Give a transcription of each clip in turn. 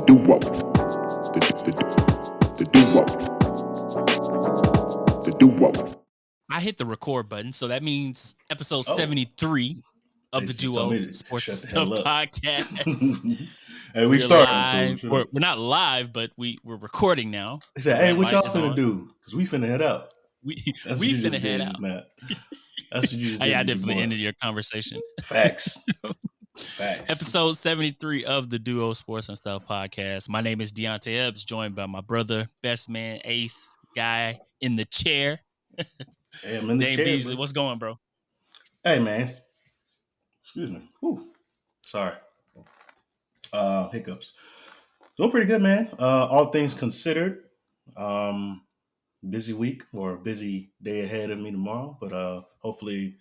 duo. The duo. The duo. I hit the record button, so that means episode 73 of the Duo Sports and Stuff podcast. Hey, we started. We're not live, but we're recording now. He said, "Hey, what y'all finna do? Because we finna head out. We finna head out." That's what you just did. I definitely ended your conversation. Facts. Episode 73 of the Duo Sports and Stuff podcast. My name is Deonte Ebbs, joined by my brother, best man, ace guy in the chair. Hey, I'm in the Dane chair, Beasley, bro. what's going, bro? Hey, man. Excuse me. Whew. Sorry. Hiccups. Doing pretty good, man. All things considered. Busy week or busy day ahead of me tomorrow, but hopefully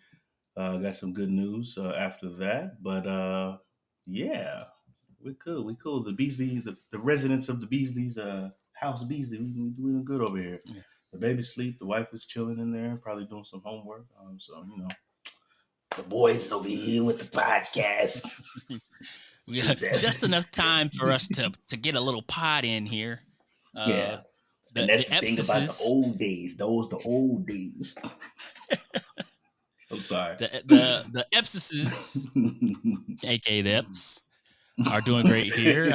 got some good news after that. But yeah, we cool. The Beasley, the residents of the Beasley's house Beasley, we doing good over here. Yeah. The baby's asleep, the wife is chilling in there, probably doing some homework. So the boys over here with the podcast. We got just enough time for us to get a little pod in here. Yeah. And that's the thing about the old days. Those the old days. I'm sorry. The Epsises, aka the Eps, are doing great here.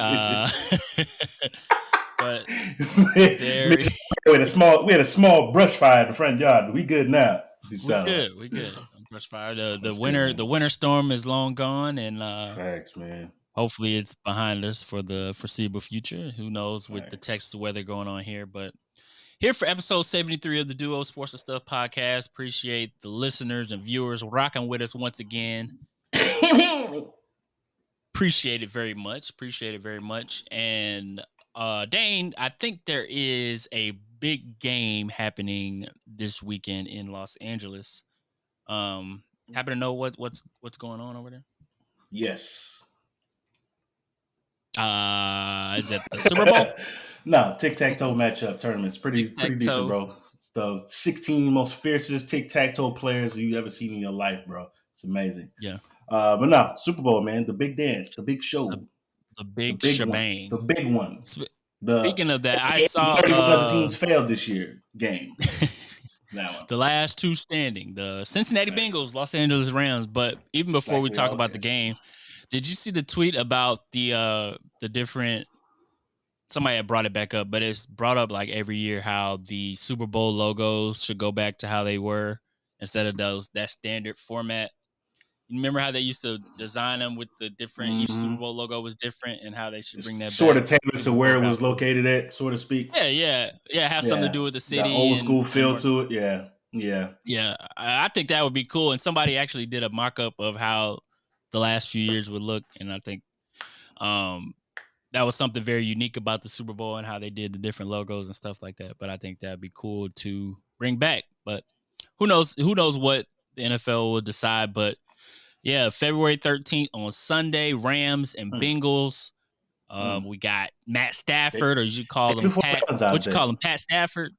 But we had a small brush fire in the front yard, but we good now. We good. Brush fire. The winter storm is long gone, and facts, man. Hopefully it's behind us for the foreseeable future. Who knows with the Texas weather going on here, but here for episode 73 of the Duo Sports and Stuff podcast. Appreciate the listeners and viewers rocking with us once again. Appreciate it very much. And Dane, I think there is a big game happening this weekend in Los Angeles. Happen to know what's going on over there? Yes. Is it the Super Bowl? No, tic-tac-toe matchup tournaments. Pretty decent, bro. It's the 16 most fiercest tic-tac-toe players you've ever seen in your life, bro. It's amazing. Yeah. But no, Super Bowl, man. The big dance, the big show. The big shebang. The big one. Speaking of that, I saw 31 other teams failed this year game. The last two standing, the Cincinnati Bengals, Los Angeles Rams. But even before we talk about the game, did you see the tweet about the different? Somebody had brought it back up, but it's brought up like every year how the Super Bowl logos should go back to how they were instead of that standard format. You remember how they used to design them with the different each Super Bowl logo was different and how they should bring that sort back of tailored to where it was located at, so to speak. Yeah. Has something to do with the city, the old school feel to it. Yeah. I think that would be cool. And somebody actually did a mock-up of how the last few years would look, and I think that was something very unique about the Super Bowl and how they did the different logos and stuff like that. But I think that'd be cool to bring back. But who knows what the NFL will decide. But yeah, February 13th on Sunday, Rams and Bengals. We got Matt Stafford, or you call him Pat. What you call him, Pat Stafford?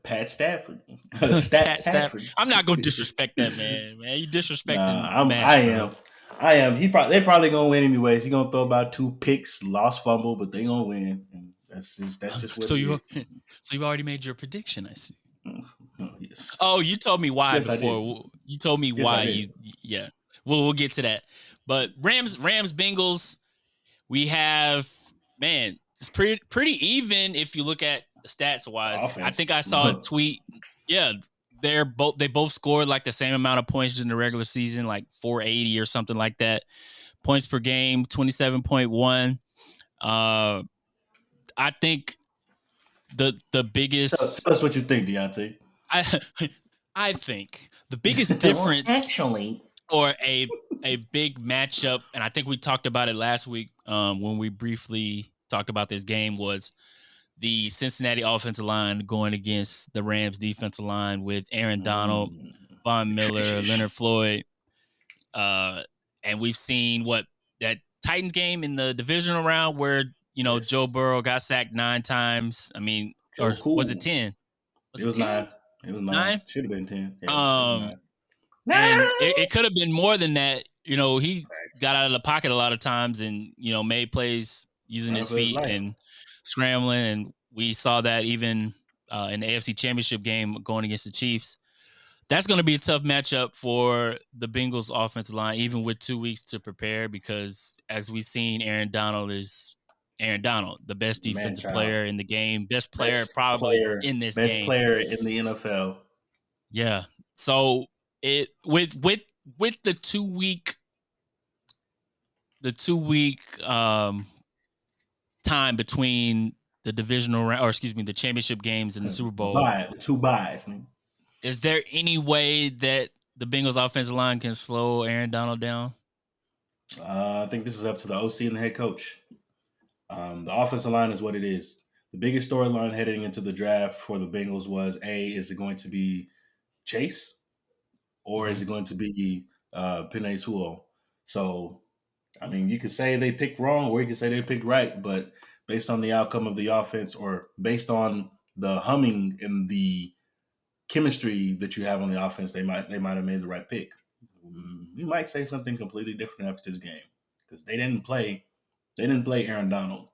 Pat Stafford. Pat Stafford. I'm not gonna disrespect that man. You disrespecting? I am. They're probably gonna win anyways. He's gonna throw about 2 picks, lost fumble, but they gonna win. And that's just what. So you've already made your prediction, I see. Yes. Oh, you told me why before. You told me why yeah. We'll get to that. But Rams, Bengals. We have it's pretty even if you look at the stats wise. Offense. I think I saw a tweet. Yeah. They both scored like the same amount of points in the regular season, like 480 or something like that. Points per game, 27.1. I think the biggest. Tell us what you think, Deonte. I think the biggest difference, actually, or a big matchup, and I think we talked about it last week when we briefly talked about this game, was the Cincinnati offensive line going against the Rams defensive line with Aaron Donald, Von Miller, Leonard Floyd. And we've seen that Titans game in the divisional round where, Joe Burrow got sacked 9 times. I mean, was it 10? It was 9. It was 9. Should have been 10. Yeah, and it could have been more than that. He got out of the pocket a lot of times and, made plays, using Run his for his feet life. and scrambling. And we saw that even in the AFC Championship game going against the Chiefs. That's going to be a tough matchup for the Bengals offensive line, even with 2 weeks to prepare, because as we've seen, Aaron Donald, the best Man, defensive child. player in the game, best player probably in this Best game. player in the NFL. Yeah. So it with the 2 week time between the divisional round, or excuse me, the championship games and the Super Bowl. The 2 buys. Man. Is there any way that the Bengals offensive line can slow Aaron Donald down? I think this is up to the OC and the head coach. The offensive line is what it is. The biggest storyline heading into the draft for the Bengals was is it going to be Chase or is it going to be Penei Sewell? So, I mean, you could say they picked wrong or you could say they picked right, but based on the outcome of the offense or based on the humming and the chemistry that you have on the offense, they might have made the right pick. We might say something completely different after this game because they didn't play Aaron Donald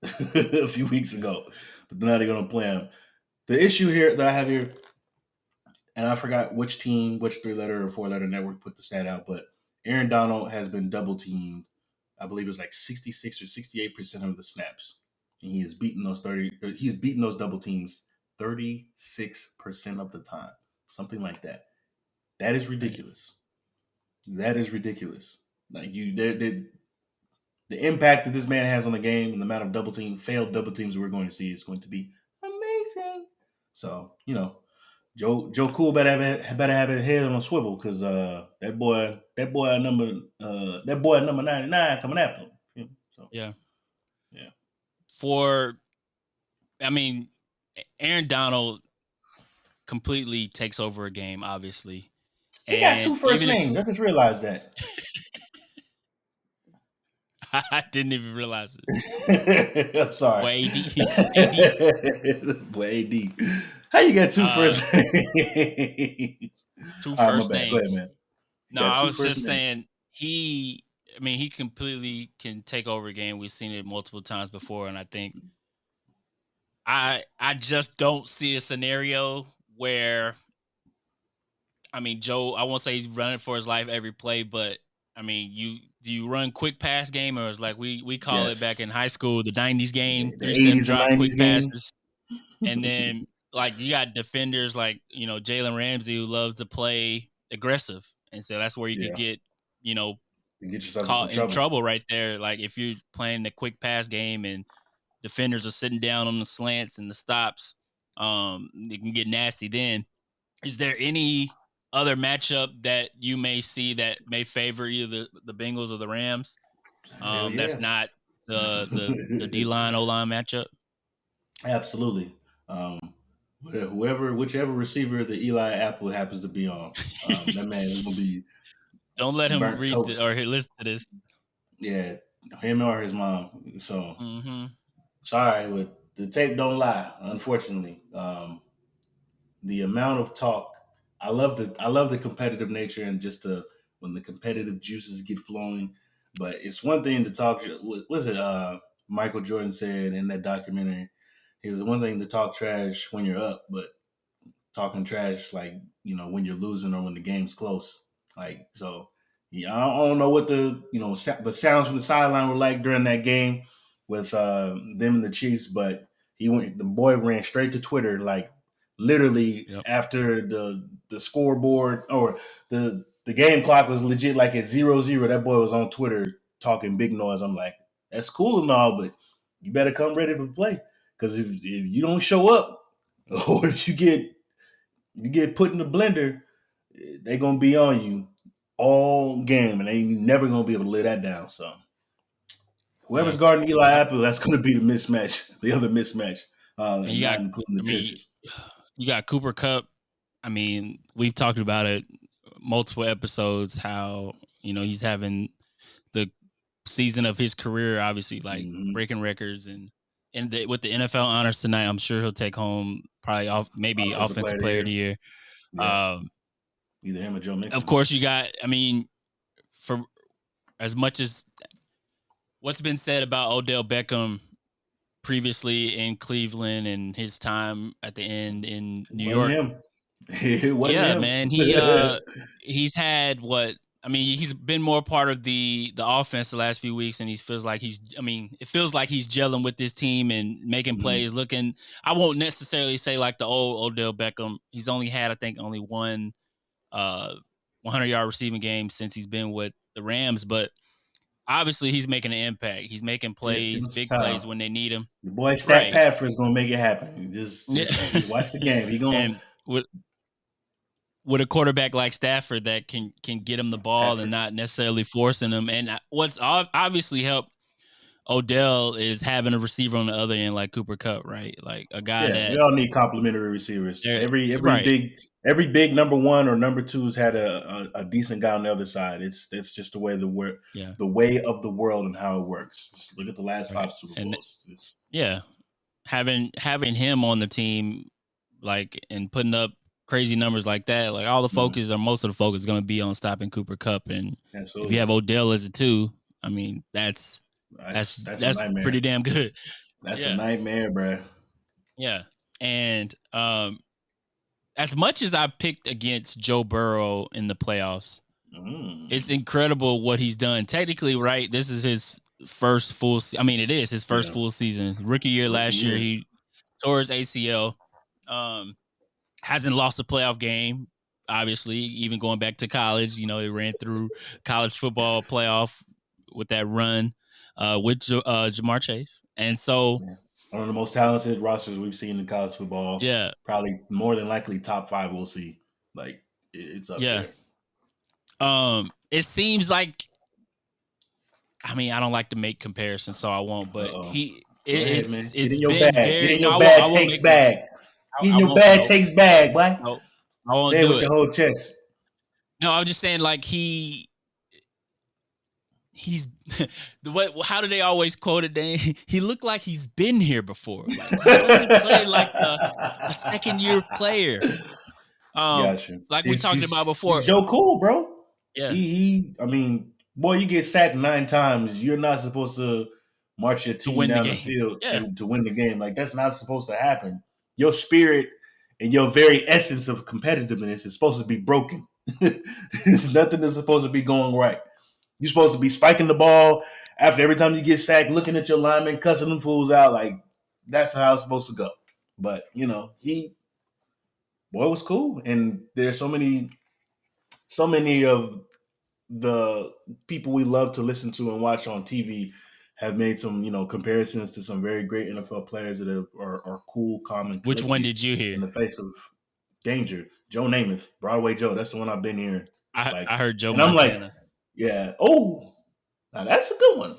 a few weeks ago, but now they're going to play him. The issue here that I have here, and I forgot which 3-letter or 4-letter network put the stat out, but Aaron Donald has been double teamed. I believe it was like 66 or 68% of the snaps, and he has beaten those double teams 36% of the time, something like that. That is ridiculous. That is ridiculous. Like the impact that this man has on the game and the amount of failed double teams we're going to see is going to be amazing. So, Joe Cool better have his head on a swivel because that boy number 99 coming after him. So, Yeah. Yeah. Aaron Donald completely takes over a game, obviously. He got 2 first names. I just realized that. I didn't even realize it. I'm sorry. Boy, AD. How you got 2 first names? 2 All right, my first bad. names. Go ahead, man. No, I was just saying he completely can take over a game. We've seen it multiple times before, and I think I just don't see a scenario where Joe, I won't say he's running for his life every play, but do you run quick pass game, or is like we call it back in high school, the 90s game, The 3-step 80s drop, and 90s quick game. passes. And then like you got defenders like, Jalen Ramsey who loves to play aggressive. And so that's where you could get, yourself caught in in trouble right there. Like if you're playing the quick pass game and defenders are sitting down on the slants and the stops, it can get nasty then. Is there any other matchup that you may see that may favor either the Bengals or the Rams? That's not the D-line, O-line matchup? Absolutely. Whichever receiver the Eli Apple happens to be on, that man is going to be Don't let him burnt read toast. or listen to this. Yeah, him or his mom. So, sorry, but the tape don't lie, unfortunately. The amount of talk, I love the competitive nature and just when the competitive juices get flowing. But it's one thing to talk. What was it? Michael Jordan said in that documentary, it was one thing to talk trash when you're up, but talking trash like when you're losing or when the game's close. Like so, yeah, I don't know what the the sounds from the sideline were like during that game with them and the Chiefs, but the boy ran straight to Twitter like literally after the scoreboard or the game clock was legit like at 0-0. That boy was on Twitter talking big noise. I'm like, that's cool and all, but you better come ready to play because if you don't show up or if you get put in the blender, they're gonna be on you all game, and they never gonna be able to lay that down. So whoever's guarding Eli Apple, that's gonna be the mismatch, the other mismatch. And you not got, including the trenches. You got Cooper Kupp. We've talked about it multiple episodes. How he's having the season of his career, obviously, like breaking records and with the NFL honors tonight, I'm sure he'll take home probably offensive player of the year. Yeah. Either him or Joe Mixon. Of course, you got. For as much as what's been said about Odell Beckham previously in Cleveland and his time at the end in It New wasn't York. him. It wasn't Yeah, him. man. He's had what I mean, he's been more part of the offense the last few weeks, and he feels like it feels like he's gelling with this team and making plays. Looking, I won't necessarily say like the old Odell Beckham. He's only had, I think, only one 100-yard receiving game since he's been with the Rams, but obviously he's making an impact. He's making Give plays, him some big plays time. when they need him. Your boy Stack Right. Pafford is gonna make it happen. Yeah. Just watch the game. He gonna And with a quarterback like Stafford that can get him the ball and Pafford. not necessarily forcing him. And what's obviously helped Odell is having a receiver on the other end like Cooper Kupp, right? Like a guy Yeah, we that all need complimentary receivers. right. Every big number one or number two's had a decent guy on the other side. It's just the way Yeah. the way of the world and how it works. Just look at the last Right. 5 Super And Bowls. yeah, having him on the team, like and putting up crazy numbers like that, like all the focus or most of the focus is going to be on stopping Cooper Kupp. And if you Absolutely. have Odell as a 2, I mean that's That's a nightmare. pretty damn good. That's a Yeah, nightmare, bro. yeah. And as much as I picked against Joe Burrow in the playoffs, it's incredible what he's done. Technically, right? This is his first full. I mean, it is his first full season. Rookie year last year, he tore his ACL. Hasn't lost a playoff game. Obviously, even going back to college, they ran through college football playoff with that run with Jamar Chase, and so one of the most talented rosters we've seen in college football. yeah, Probably more than likely top 5 we'll see. Like it's up yeah. there. It seems like, I mean, I don't like to make comparisons, so I won't. But Go ahead, man. Get it's in your been bag. Get very in no. your I bag. won't Takes make one. bag. Get in I your won't. bag. No, Takes bag, boy. no, I won't Say it do with it. your whole chest. No, I'm just saying like he's how do they always quote it, Dane? He looked like he's been here before. Like he really played like a second year player. Gotcha. Like we talked about before. He's Joe Cool, bro. Yeah. I mean, boy, you get sacked 9 times. You're not supposed to march your To team win the down the game. field Yeah. and to win the game. Like that's not supposed to happen. Your spirit and your very essence of competitiveness is supposed to be broken. Nothing is supposed to be going right. You're supposed to be spiking the ball after every time you get sacked, looking at your lineman, cussing them fools out. Like that's how it's supposed to go. But boy was cool, and there's so many of the people we love to listen to and watch on TV have made some comparisons to some very great NFL players that are cool, calm, and Which one collected did you hear? in the face of danger. Joe Namath, Broadway Joe. That's the one I've been hearing. I heard Joe And I'm like, Montana. yeah. Oh, now that's a good one.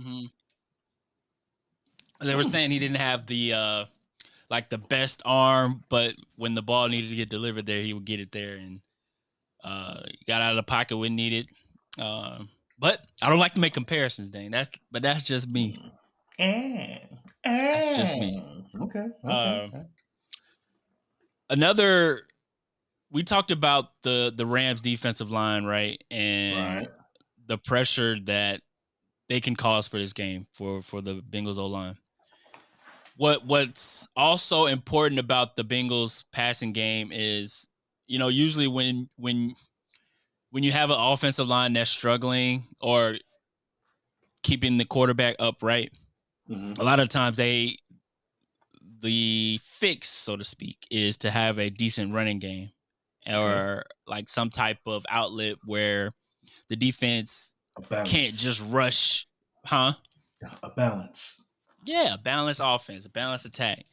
Mm-hmm. They were saying he didn't have the like the best arm, but when the ball needed to get delivered there, he would get it there and got out of the pocket when needed. But I don't like to make comparisons, Dane. That's just me. That's just me. Okay. Another, we talked about the Rams defensive line, right? And the pressure that they can cause for this game for the Bengals O-line. What's also important about the Bengals passing game is, usually when you have an offensive line that's struggling or keeping the quarterback upright, a lot of times the fix, so to speak, is to have a decent running game or like some type of outlet where the defense can't just rush, huh? A balance. Yeah, a balanced offense, a balanced attack.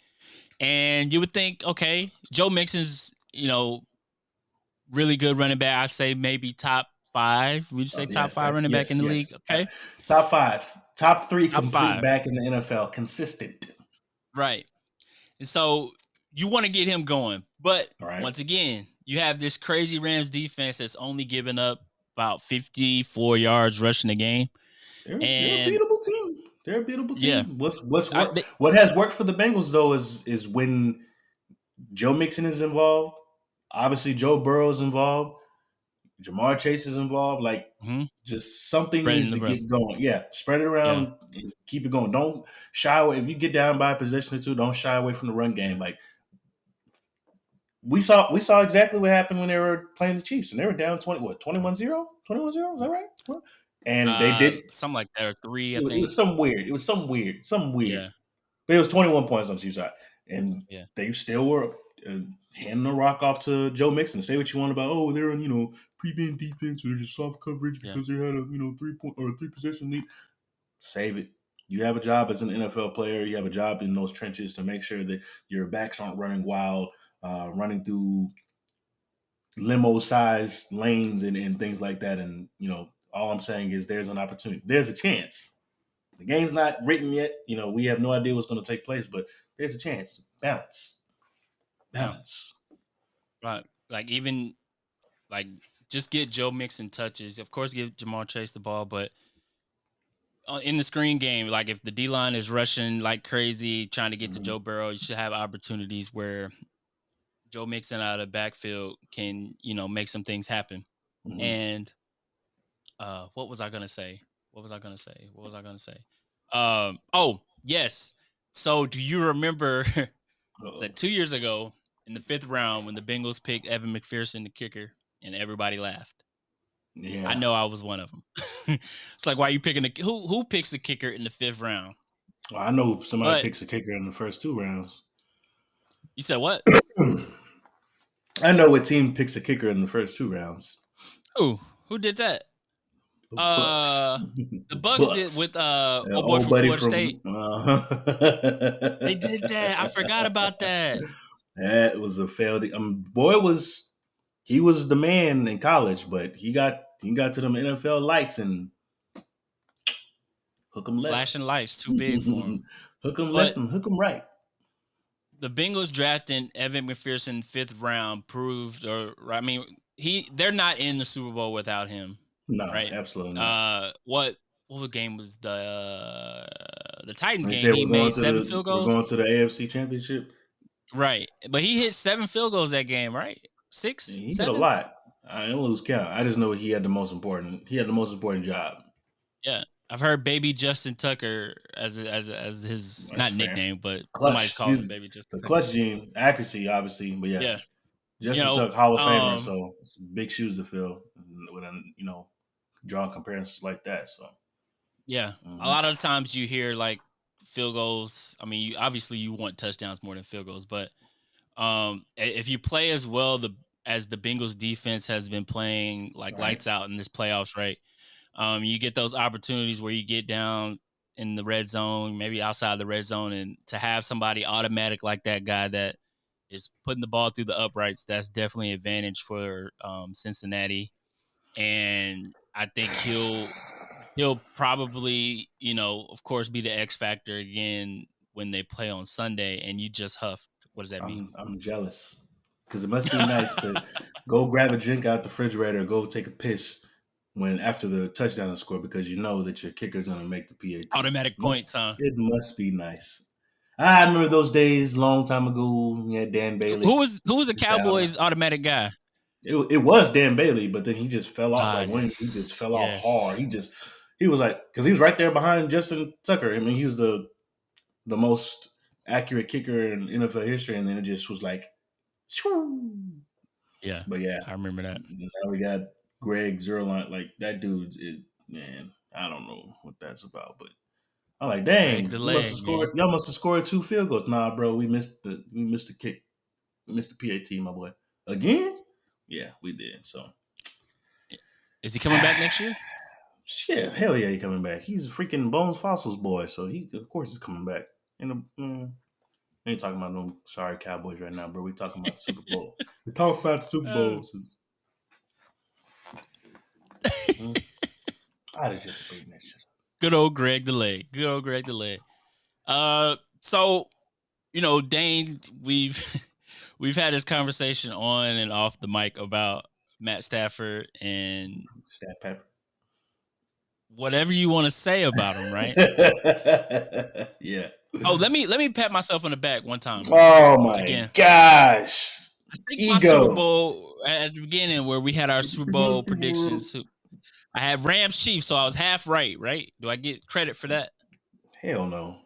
And you would think, okay, Joe Mixon's, really good running back. I'd say maybe top 5. Would you say top 5 running back in the league? Okay. Top 5. Top 3 Top complete 5. back in the NFL. Consistent. Right. And so you want to get him going. But once again, you have this crazy Rams defense that's only given up about 54 yards rushing the game. They're a beatable team. They're a beatable team. Yeah. What has worked for the Bengals though is when Joe Mixon is involved. Obviously, Joe Burrow is involved. Jamar Chase is involved. Like, just something Spreading needs the to brother. get going. Yeah, spread it around and keep it going. Don't shy away. If you get down by a possession or two, don't shy away from the run game. Like, we saw exactly what happened when they were playing the Chiefs, and they were down 21-0? 21-0? Is that right? And they did something like that, or 3, I it think. was something weird. It was something weird. Yeah. But it was 21 points on the Chiefs side. And Yeah. they still were handing the rock off to Joe Mixon. Say what you want about, they're in, prevent defense or just soft coverage because they had a 3-point or 3-possession lead. Save it. You have a job as an NFL player. You have a job in those trenches to make sure that your backs aren't running wild, running through limo-sized lanes and things like that. And, all I'm saying is there's an opportunity. There's a chance. The game's not written yet. We have no idea what's going to take place, but there's a chance. Balance. Right. Like, even, like, just get Joe Mixon touches. Of course, give Jamar Chase the ball, but in the screen game, like, if the D-line is rushing like crazy, trying to get to Joe Burrow, you should have opportunities where Joe Mixon out of the backfield can, make some things happen. And what was I gonna say? Oh, yes. So do you remember was that 2 years ago in the 5th round when the Bengals picked Evan McPherson, the kicker, and everybody laughed? Yeah. I know I was one of them. It's like, why are you picking who picks the kicker in the 5th round? Well, I know somebody picks a kicker in the first 2 rounds. You said what? I know what team picks a kicker in the first 2 rounds. Who did that? The Bucks. The Bucks did with old boy from Florida State. They did that. I forgot about that. That was a failed. Boy he was the man in college, but he got to them NFL lights and hook him left. Flashing lights too big for him. Hook him left and hook him right. The Bengals drafting Evan McPherson 5th round proved, they're not in the Super Bowl without him. No, right? Absolutely not. What game was the Titans game? He made 7 field goals. We're going to the AFC Championship. Right. But he hit 7 field goals that game, right? 6? He 7? did a lot. I don't lose count. I just know he had the most important job. Yeah. I've heard Baby Justin Tucker as his That's not fair. Nickname, but Clutch. Somebody's calling him Baby Justin. The clutch gene, accuracy, obviously, but yeah. Justin Tucker, Hall of Famer, so it's big shoes to fill with drawing comparisons like that. So yeah, a lot of times you hear like field goals. I mean, you want touchdowns more than field goals, but if you play as well as the Bengals defense has been playing lights out in this playoffs, right? You get those opportunities where you get down in the red zone, maybe outside the red zone, and to have somebody automatic like that guy that is putting the ball through the uprights, that's definitely an advantage for Cincinnati. And I think he'll probably, of course, be the X factor again when they play on Sunday. And you just huffed. What does that mean? I'm jealous because it must be nice to go grab a drink out the refrigerator, go take a piss after the touchdown is scored because you know that your kicker's going to make the PAT. Automatic points, huh? It must be nice. I remember those days long time ago. Yeah, Dan Bailey. Who was the Cowboys automatic guy? It was Dan Bailey, but then he just fell off. He just fell off hard. He was like, because he was right there behind Justin Tucker. I mean, he was the most accurate kicker in NFL history, and then it just was like, shoo. Yeah. But yeah, I remember that. Now we got Greg Zerline. Like that dude's man. I don't know what that's about, but I'm like, dang, y'all must have scored 2 field goals. Nah, bro, we missed the kick. We missed the PAT, my boy. Again? Yeah, we did. So, is he coming back next year? Shit, hell yeah, he coming back. He's a freaking Bones Fossils boy, so of course he's coming back. And we ain't talking about no sorry Cowboys right now, bro. We talking about the Super Bowl. We talk about the Super Bowl. I just have to bring that shit up. Good old Greg Delay. So, Dane, we've had this conversation on and off the mic about Matt Stafford and Stat Pepper. Whatever you want to say about him, right? Yeah. Oh, let me pat myself on the back one time. Oh my gosh. my Super Ego. Bowl at the beginning where we had our Super Bowl predictions. I had Rams Chiefs, so I was half right. Do I get credit for that? Hell no.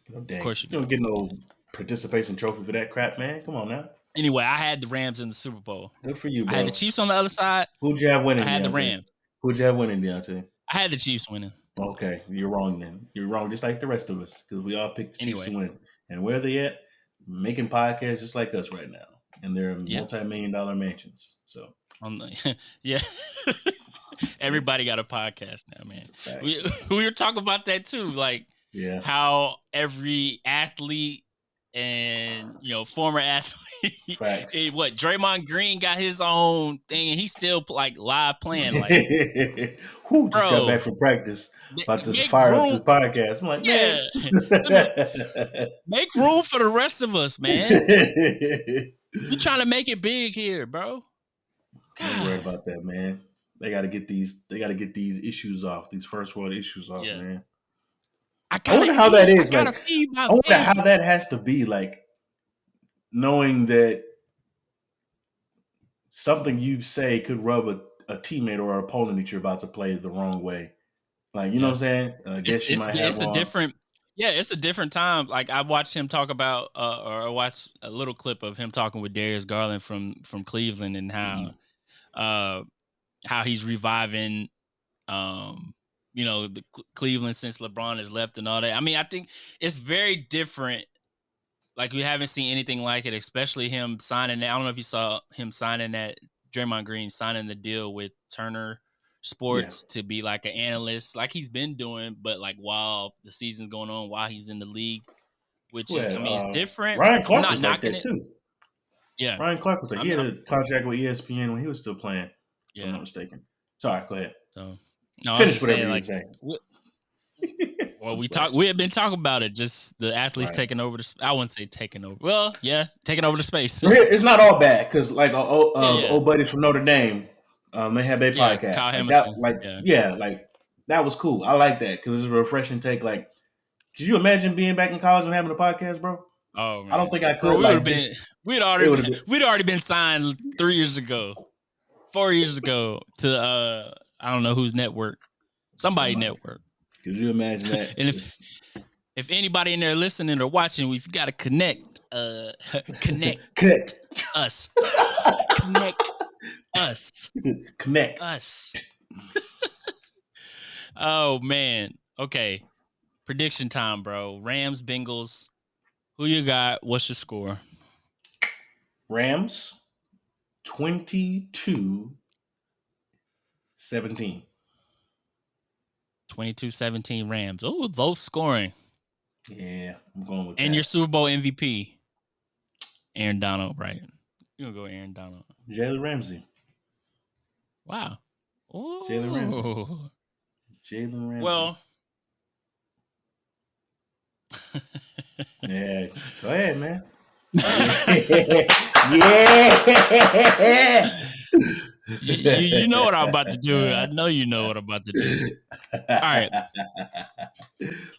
No dang. Of course you You don't get no participation trophy for that crap, man. Come on now. Anyway, I had the Rams in the Super Bowl. Good for you, bro. I had the Chiefs on the other side. Who'd you have winning, I had Deonte? the Rams. Who'd you have winning, Deonte? I had the Chiefs winning. Okay, you're wrong then. You're wrong just like the rest of us because we all picked the Chiefs to win. And where they at? Making podcasts just like us right now. And they're multi-million-dollar mansions. So, yeah. Everybody got a podcast now, man. We were talking about that too. Like, how every athlete and former athlete, Draymond Green got his own thing, and he's still like live playing. Like, who just got back from practice? About to fire up this podcast. I'm like, man, make room for the rest of us, man. You're trying to make it big here, bro. Can't worry about that, man. They got to get these. They got to get these issues off. These first world issues off, man. I wonder how that is. I wonder how that has to be. Like knowing that something you say could rub a teammate or an opponent that you're about to play the wrong way. Like, you know what I'm saying? I guess you might have it's a different. Yeah, it's a different time. Like I watched him talk about, or I watched a little clip of him talking with Darius Garland from Cleveland, and how he's reviving, the Cleveland since LeBron has left and all that. I mean, I think it's very different. Like we haven't seen anything like it, especially him signing that. I don't know if you saw him signing that, Draymond Green signing the deal with Turner Sports to be like an analyst, like he's been doing, but like while the season's going on, while he's in the league, which is, I mean, it's different. Ryan Clark was like that too. Yeah, Ryan Clark was like, he had a contract with ESPN when he was still playing. If I'm not mistaken. Sorry, go ahead. So, finish whatever you were saying. Well, we have been talking about it. Just the athletes taking over I wouldn't say taking over. Well, taking over the space. It's not all bad because like old buddies from Notre Dame, they have their podcast. Kyle Hamilton. That was cool. I like that because it's a refreshing take. Like, could you imagine being back in college and having a podcast, bro? Oh, man. I don't think I could. We'd already been signed 3 years ago, 4 years ago to I don't know whose network, somebody network. Could you imagine that? And if anybody in there listening or watching, we've got to connect us. Connect us. Oh man. Okay. Prediction time, bro. Rams, Bengals. Who you got? What's your score? Rams 22-17. 22-17 Rams. Oh, low scoring. Yeah, I'm going with that. And your Super Bowl MVP, Aaron Donald, right? You're going to go Aaron Donald. Jalen Ramsey. Wow. Ooh. Jalen Ramsey. Well. Yeah, go ahead, man. You know what I'm about to do. I know you know what I'm about to do. All right.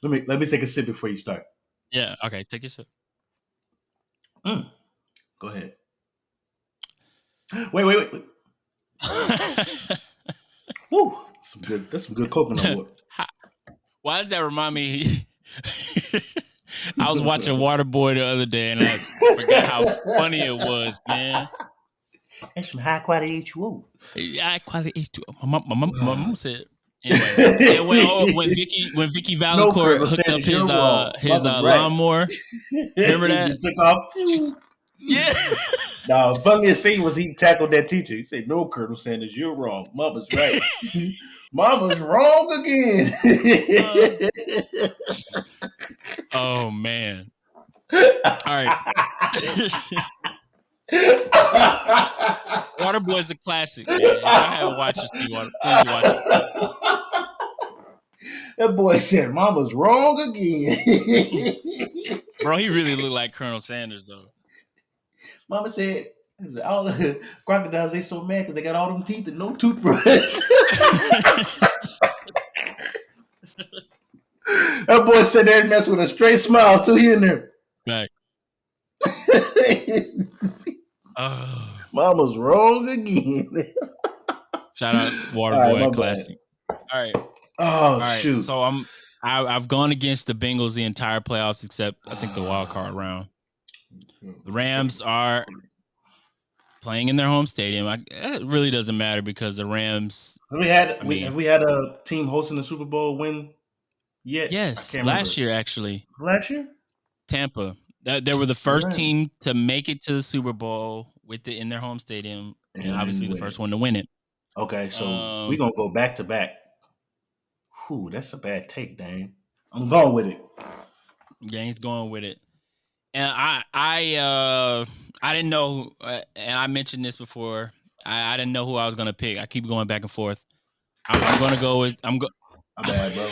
Let me take a sip before you start. Yeah. Okay. Take a sip. Go ahead. Wait. Woo! That's some good coconut water. Why does that remind me? I was watching Waterboy the other day, and I forgot how funny it was, man. That's some high quality H2O. High quality H2O. My mom said. Anyway, when Vicky Valancourt hooked up his lawnmower, remember that? He took off. Yeah. No, funniest scene was he tackled that teacher. He said, "No, Colonel Sanders, you're wrong. Mama's right. Mama's wrong again." Oh man. All right. Waterboy's a classic, man. If I haven't watched this, please watch it. That boy said, "Mama's wrong again." Bro, he really looked like Colonel Sanders, though. Mama said, "All the crocodiles, they so mad because they got all them teeth and no toothbrush." That boy sat there and messed with a straight smile too. He in there. Right. Mama's wrong again. Shout out All right, Waterboy my bad. Classic. All right. Oh All right. shoot. So I've gone against the Bengals the entire playoffs except I think the wild card round. The Rams are playing in their home stadium. It really doesn't matter because the Rams. Have we had a team hosting the Super Bowl win yet? I Yes, can't remember. last year actually. Last year? Tampa. They were the first Right. team to make it to the Super Bowl with it in their home stadium, and obviously the first one to win it. Okay, so we're gonna go back to back. Whew, that's a bad take, Dane. I'm going with it. Yeah, he's going with it. And I didn't know, and I mentioned this before. I didn't know who I was gonna pick. I keep going back and forth. I'm gonna go with My bad, bro.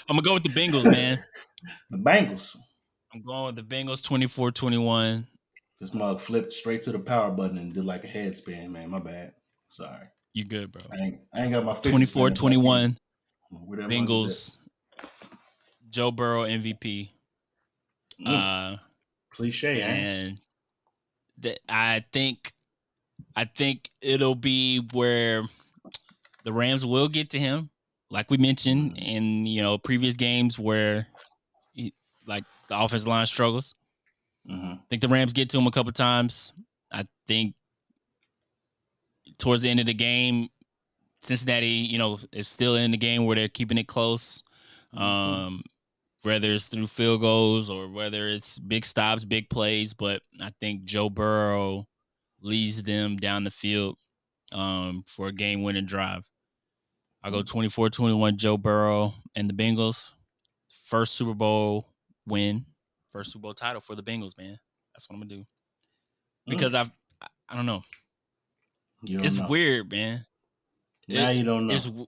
I'm gonna go with the Bengals, man. The Bengals. I'm going with the Bengals 24-21. This mug flipped straight to the power button and did like a head spin, man. My bad. Sorry. You good, bro. I ain't got my fidget spinner. 24-21. Where that Bengals. Joe Burrow MVP. Cliche, and I think it'll be where the Rams will get to him, like we mentioned in previous games where like the offensive line struggles. I think the Rams get to him a couple times. I think towards the end of the game, Cincinnati, is still in the game where they're keeping it close. Whether it's through field goals or whether it's big stops, big plays. But I think Joe Burrow leads them down the field for a game-winning drive. I'll go 24-21 Joe Burrow and the Bengals. First Super Bowl win. First Super Bowl title for the Bengals, man. That's what I'm going to do. Because I don't know. It's weird, man. Now you don't know.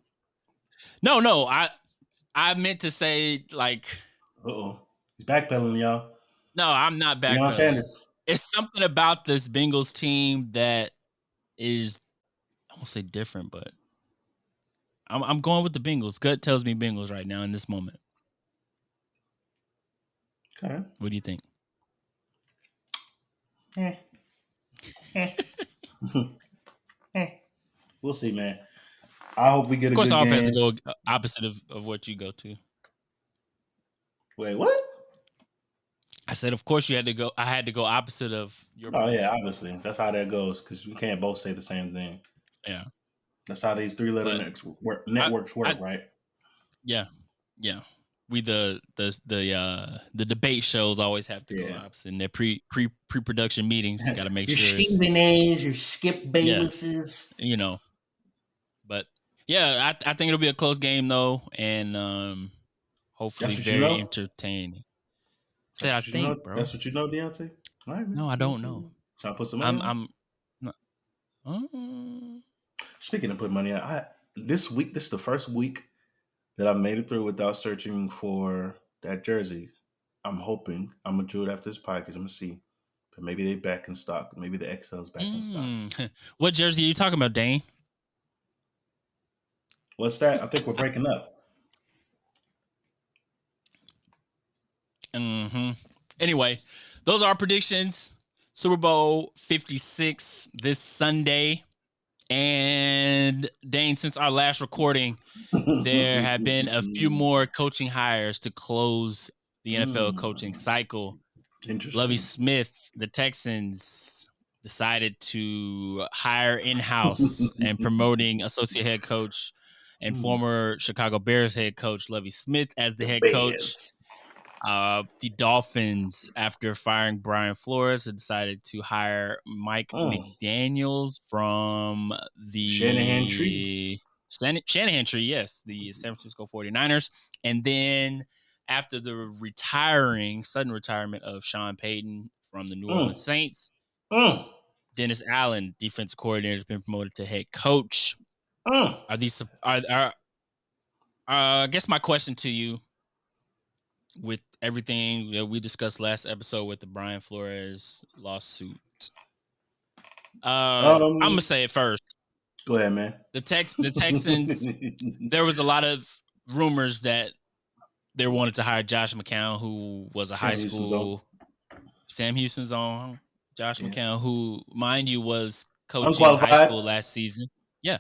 No. I meant to say, like... He's backpedaling, y'all. No, I'm not backpedaling. It's something about this Bengals team that is, I won't say different, but I'm going with the Bengals. Gut tells me Bengals right now in this moment. Okay. What do you think? We'll see, man. I hope we get a good game. Of course, offense to go opposite of what you go to. Wait, what? I said, of course, you had to go. I had to go opposite of your. Oh yeah, obviously that's how that goes because we can't both say the same thing. Yeah, that's how these three-letter networks work, right? Yeah. We the debate shows always have to go opposite in their pre-production meetings. Got to make your sure Stephen A's, your Skip Baylesses, But yeah, I think it'll be a close game though, and hopefully very entertaining. I think, bro. That's what you know, Deonte. All right, no, I don't know. Trying to put some money. I'm. Speaking of putting money on, this is the first week that I made it through without searching for that jersey. I'm hoping I'm gonna do it after this podcast. I'm gonna see, but maybe they back in stock. Maybe the XL's back in stock. What jersey are you talking about, Dane? What's that? I think we're breaking up. Anyway, those are our predictions. Super Bowl 56 this Sunday. And Dane, since our last recording, there have been a few more coaching hires to close the NFL coaching cycle. Interesting. Lovie Smith, the Texans, decided to hire in-house and promoting associate head coach and former Chicago Bears head coach Lovie Smith as the head coach. The Dolphins, after firing Brian Flores, had decided to hire Mike McDaniels from the Shanahan tree. Shanahan tree, yes, the San Francisco 49ers. And then after the sudden retirement of Sean Payton from the New Orleans Saints, Dennis Allen, defensive coordinator, has been promoted to head coach. I guess my question to you, with everything that we discussed last episode with the Brian Flores lawsuit, I'm gonna say it first. Go ahead, man. The Texans. There was a lot of rumors that they wanted to hire Josh McCown, who was a high school Sam Houston's own. Josh Yeah. McCown, who, mind you, was coaching high Unqualified, school last season. Yeah.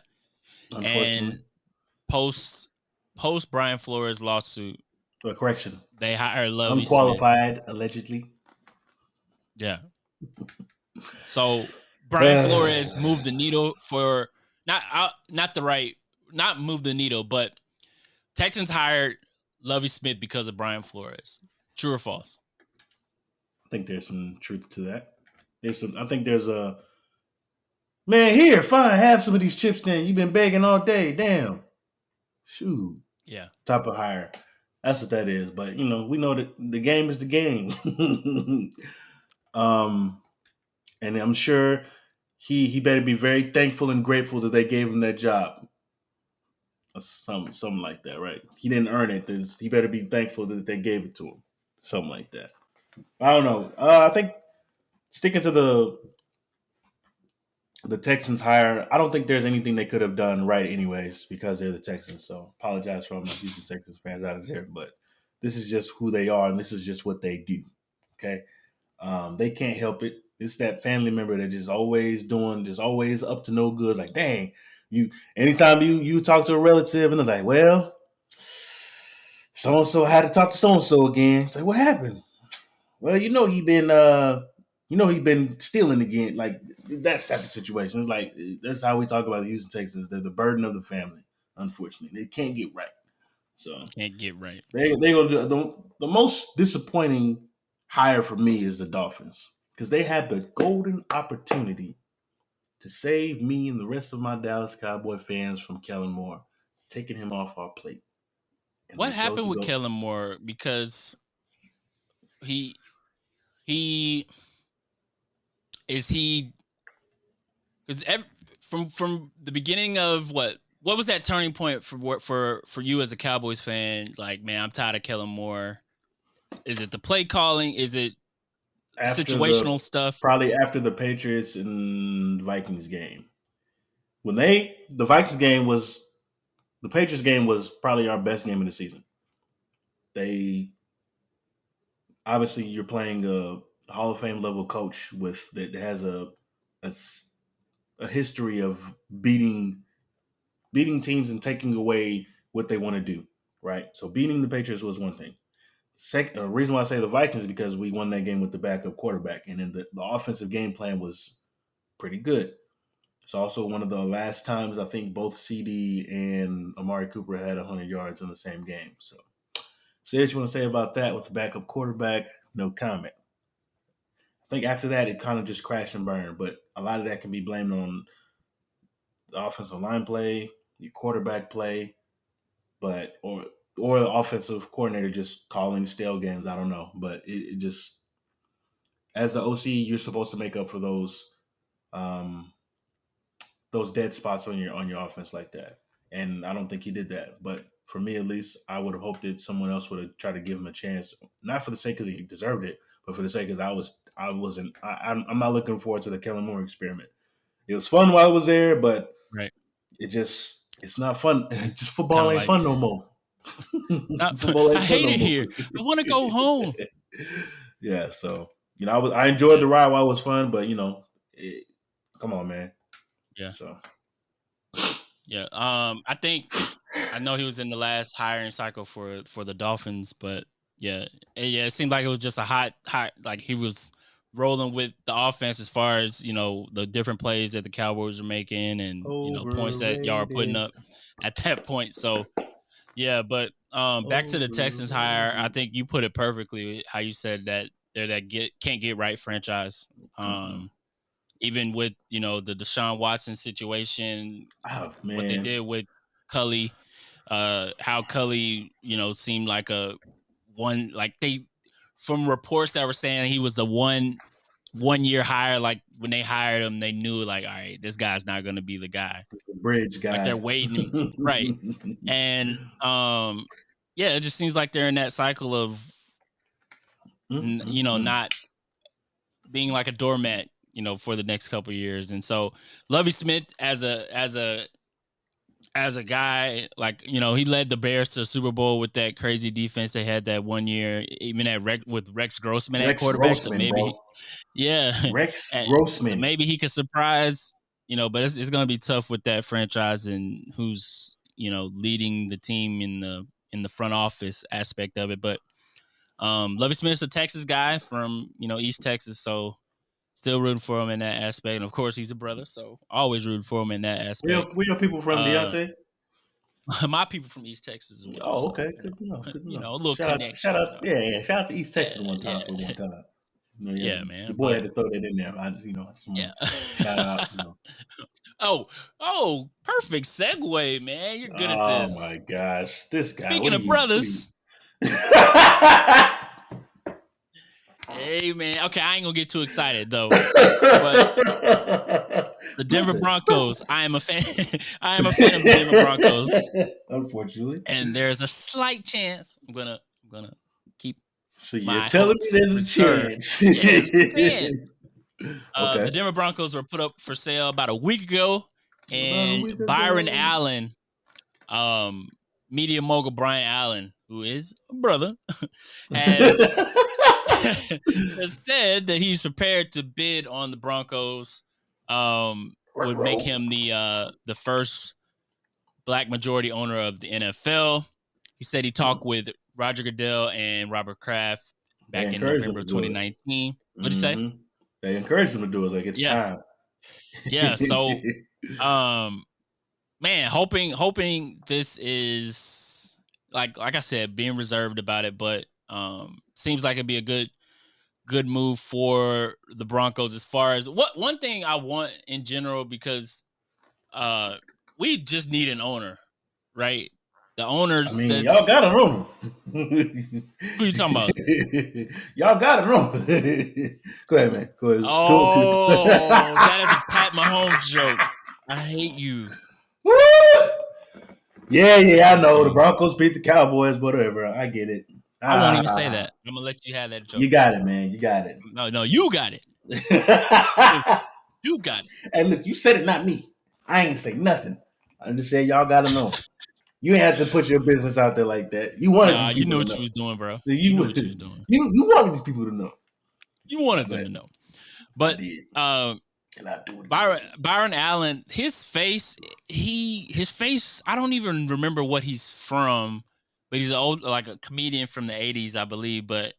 unfortunately. And post Brian Flores lawsuit, Correction. they hired Lovey Smith. Unqualified, allegedly. Yeah. So Brian Flores moved the needle for not the right, not move the needle, but Texans hired Lovey Smith because of Brian Flores. True or false? I think there's some truth to that. I think there's a man here. Fine, have some of these chips. Then you've been begging all day. Damn, shoot, Yeah. type of hire. That's what that is. But we know that the game is the game. And I'm sure he better be very thankful and grateful that they gave him that job. Something like that, right? He didn't earn it. He better be thankful that they gave it to him. Something like that. I don't know. I think sticking to the Texans hire, I don't think there's anything they could have done right anyways because they're the Texans. So apologize for all my Houston Texans fans out of there, but this is just who they are and this is just what they do. Okay. They can't help it. It's that family member that just always up to no good. Like, dang, anytime you talk to a relative and they're like, well, so and so had to talk to so and so again. It's like, what happened? Well, he been stealing again. Like that type of situation. It's like that's how we talk about the Houston Texans. They're the burden of the family. Unfortunately, they can't get right. So Can't get right. they go to the most disappointing hire for me is the Dolphins because they had the golden opportunity to save me and the rest of my Dallas Cowboy fans from Kellen Moore, taking him off our plate. And What they chose happened to with go. Kellen Moore? Because he is he because from the beginning of what was that turning point for you as a Cowboys fan? Like, man, I'm tired of Kellen Moore. Is it the play calling? Is it situational stuff? Probably after the Patriots and Vikings game. The Patriots game was probably our best game of the season. They obviously you're playing a Hall of Fame level coach that has a history of beating teams and taking away what they want to do, right? So beating the Patriots was one thing. Second, reason why I say the Vikings is because we won that game with the backup quarterback, and then the offensive game plan was pretty good. It's also one of the last times I think both CD and Amari Cooper had 100 yards in the same game. So, say what you want to say about that with the backup quarterback. No comment. I think after that it kind of just crashed and burned, but a lot of that can be blamed on the offensive line play, your quarterback play, but or the offensive coordinator just calling stale games. I don't know, but it just as the OC, you're supposed to make up for um, those dead spots on your offense like that. And I don't think he did that. But for me, at least, I would have hoped that someone else would have tried to give him a chance, not for the sake because he deserved it, but for the sake because I'm not looking forward to the Kellen Moore experiment. It was fun while I was there, but Right. it's not fun. Just Kind football of ain't like fun no more. not. Football I ain't fun hate no it more. here. I want to go home. Yeah, so I enjoyed Yeah. the ride while it was fun, but come on, man. Yeah. So Yeah. I think I know he was in the last hiring cycle for the Dolphins, but yeah, it seemed like it was just a hot like he was rolling with the offense as far as the different plays that the Cowboys are making and points that y'all are putting overrated, up at that point. So yeah, but back to the Texans hire, I overrated. think you put it perfectly how you said that they're that can't get right franchise. Mm-mm. Even with the Deshaun Watson situation, Oh what they man, did with Cully, how Cully, seemed like a one, like they, from reports that were saying he was the one year hire. Like when they hired him, they knew like, all right, this guy's not going to be the guy. the bridge Like they're guy. waiting, right? And yeah, it just seems like they're in that cycle of, Mm-mm-mm. not being like a doormat, for the next couple of years. And so Lovey Smith as a as a guy, like, you know, he led the Bears to the Super Bowl with that crazy defense they had that one year, even with Rex Grossman at Rex quarterback. So Grossman, maybe, bro. yeah, Rex so Grossman. maybe he could surprise, you know, but it's going to be tough with that franchise and who's, you know, leading the team in the front office aspect of it. But Lovie Smith's a Texas guy from, you know, East Texas, so still rooting for him in that aspect. And of course, he's a brother, so always rooting for him in that aspect. Where your people from, Uh, Deonte? my people from East Texas as well, Oh, so okay. Good to know. Good to you know. know, a little Shout connection, you out, know. yeah. Shout out to East Texas Yeah, one time yeah, for one time. You know, yeah, yeah, your man. boy But had to throw that in there. I just yeah. want to shout out. You know. Oh, perfect segue, man. You're good at Oh this. my gosh, this guy. Speaking of What are you? brothers, hey man. Okay, I ain't gonna get too excited though. But the Denver Broncos, brothers. I am a fan. I am a fan of the Denver Broncos, Unfortunately. and there's a slight chance I'm gonna keep So you're my telling me hopes there's a reserved. chance. Yeah, there's a chance. The Okay. Denver Broncos were put up for sale about a week ago, About a and week Byron ago. Allen, media mogul Brian Allen, who is a brother, has has said that he's prepared to bid on the Broncos. Would make him the first black majority owner of the NFL. He said he talked with Roger Goodell and Robert Kraft They back in encouraged him November to do it. 2019. What'd you say? Mm-hmm. They encouraged him to do it. Like it's Yeah, time. yeah. So, um, man, hoping this is like I said, being reserved about it, but seems like it'd be a good move for the Broncos as far as what one thing I want in general because uh we just need an owner, right? The owner I mean, y'all sets got a room. who you talking about? Y'all got a room. Go ahead, man. Go ahead. Oh, that is a Pat Mahomes joke. I hate you. Woo! I Yeah, I hate know. The you. Broncos beat the Cowboys, whatever. I get it. I won't even say that. I'm gonna let you have that joke. You got it, man. You got it. No, you got it. You got it. Hey, look, you said it, not me. I ain't say nothing. I just said y'all gotta know. You ain't have to put your business out there like that. You wanted Nah, these you people knew to what you know. was doing, bro. You knew You what you was doing. you wanted these people to know. You wanted them But to know. I But did. And I do it again. Byron Allen, his face, I don't even remember what he's from, but he's like a comedian from the 80s, I believe. But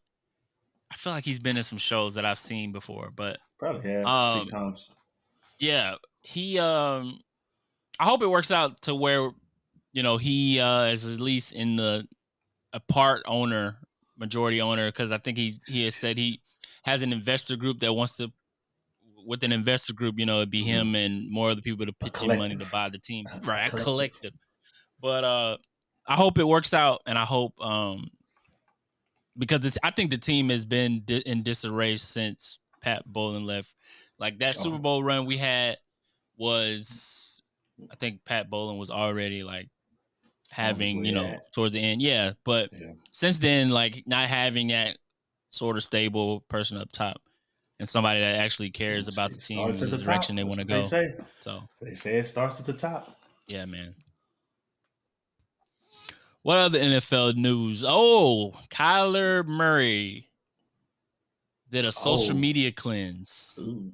I feel like he's been in some shows that I've seen before. But Probably have um, sitcoms. yeah, he I hope it works out to where, you know, he is at least in a part owner, majority owner, because I think he has said he has an investor group that wants to with an investor group, you know, it'd be him and more of the people to A pitch in money to collective. buy the team. A Right, a collective. collective. But I hope it works out, and I hope because I think the team has been in disarray since Pat Bowlen left. Like that Super Oh, Bowl run we had was, I think Pat Bowlen was already like on his having, you way know, at. towards the end. Yeah, but Yeah. since then, like not having that sort of stable person up top and somebody that actually cares about the It team starts and at the the direction top. they That's want to what they go. say. So They say it starts at the top. yeah, man. What other NFL news? Oh, Kyler Murray did a social Oh. media cleanse. Ooh.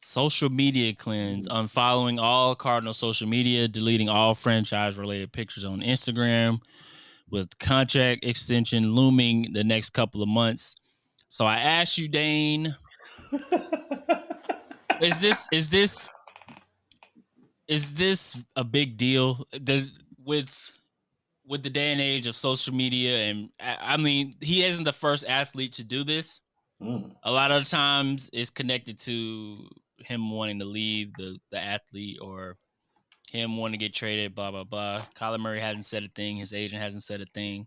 Social media cleanse, unfollowing all Cardinal social media, deleting all franchise related pictures on Instagram, with contract extension looming the next couple of months. So I asked you, Dane, is this a big deal? Does with the day and age of social media, and I mean, he isn't the first athlete to do this. Mm. A lot of times it's connected to him wanting to leave the athlete or him wanting to get traded, blah, blah, blah. Kyler Murray hasn't said a thing. His agent hasn't said a thing.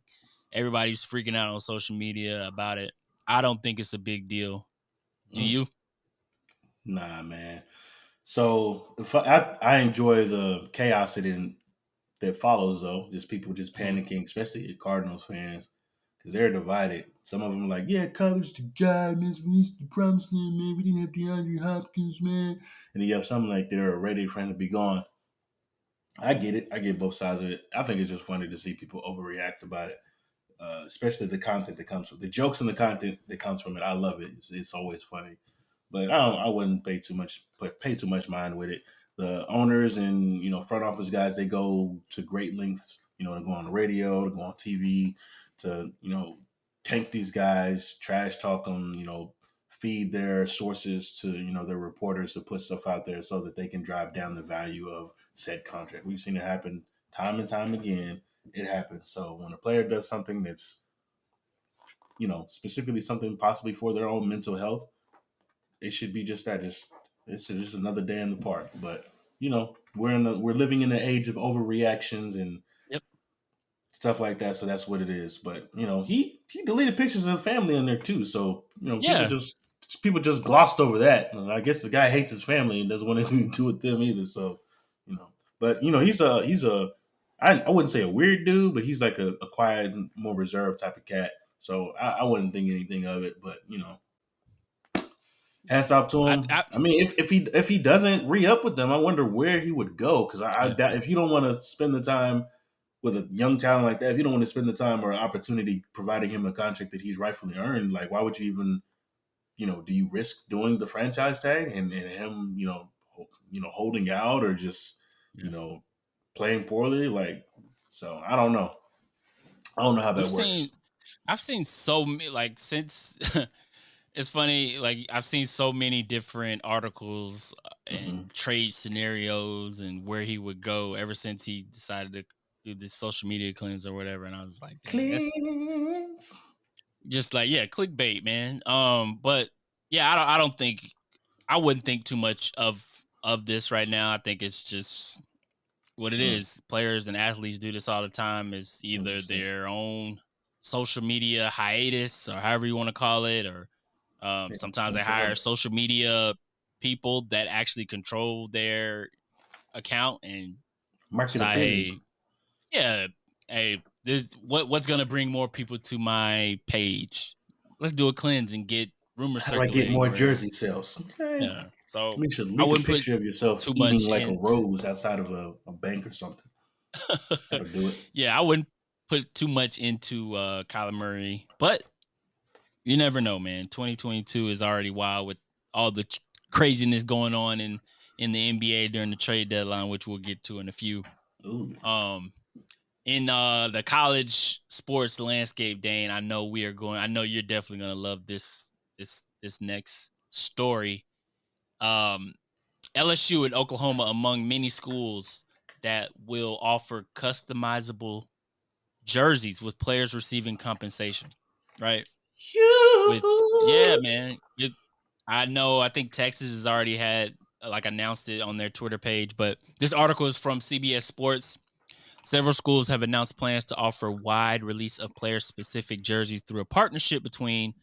Everybody's freaking out on social media about it. I don't think it's a big deal. Do Mm. you? Nah, man. So if I enjoy the chaos that follows, though. Just people just Mm-hmm. panicking, especially Cardinals fans, because they're divided. Some of them are like, yeah, Kyler's the guy, man. We used to promise him, man. We didn't have DeAndre Hopkins, man. And then you have some like they're ready for him to be gone. I get it. I get both sides of it. I think it's just funny to see people overreact about it, especially the content that comes from the jokes and the content that comes from it. I love it. It's always funny, but I wouldn't pay too much mind with it. The owners and front office guys, they go to great lengths, to go on the radio, to go on TV, to tank these guys, trash talk them, feed their sources to their reporters to put stuff out there so that they can drive down the value of said contract. We've seen it happen time and time again. It happens. So when a player does something that's specifically something possibly for their own mental health, it should be just that. It's just another day in the park. But we're living in an age of overreactions and Yep. stuff like that. So that's what it is. But he deleted pictures of the family in there too. So Yeah. people just glossed over that. And I guess the guy hates his family and doesn't want anything to do with them either. So but he's a I wouldn't say a weird dude, but he's like a quiet, more reserved type of cat. So I wouldn't think anything of it. But hats off to him. I I mean, if he doesn't re up with them, I wonder where he would go. Because I yeah. doubt if you don't want to spend the time with a young talent like that, if you don't want to spend the time or opportunity providing him a contract that he's rightfully earned, like why would you even, do you risk doing the franchise tag and him, holding out or just, Yeah. you know, playing poorly? Like, so I don't know. I don't know how We've that works. seen I've seen so many like since it's funny, like I've seen so many different articles and Mm-hmm. trade scenarios and where he would go ever since he decided to do this social media cleanse or whatever. And I was like, dang, that's Cleans. just like, yeah, clickbait, man. But yeah, I don't think I wouldn't think too much of this right now. I think it's just what it Mm, is. Players and athletes do this all the time. Is either 100%. their own social media hiatus or however you want to call it, or Yeah, sometimes they mental hire health. social media people that actually control their account and decide, Marketability. hey, yeah, hey, what's gonna bring more people to my page? Let's do a cleanse and get rumors How do I get circulating more where, jersey sales? Okay. yeah. So You should I leak a wouldn't put picture of yourself too eating much like a in. rose outside of a bank or something. That'll do it. Yeah, I wouldn't put too much into Kyler Murray, but you never know, man. 2022 is already wild with all the craziness going on in the NBA during the trade deadline, which we'll get to in a few. Ooh. Um, in the college sports landscape, Dane, I know you're definitely gonna love this next story. Um, LSU and Oklahoma among many schools that will offer customizable jerseys with players receiving compensation, right? With yeah, Huge. man. I know. I think Texas has already had like announced it on their Twitter page, but this article is from CBS Sports. Several schools have announced plans to offer wide release of player-specific jerseys through a partnership between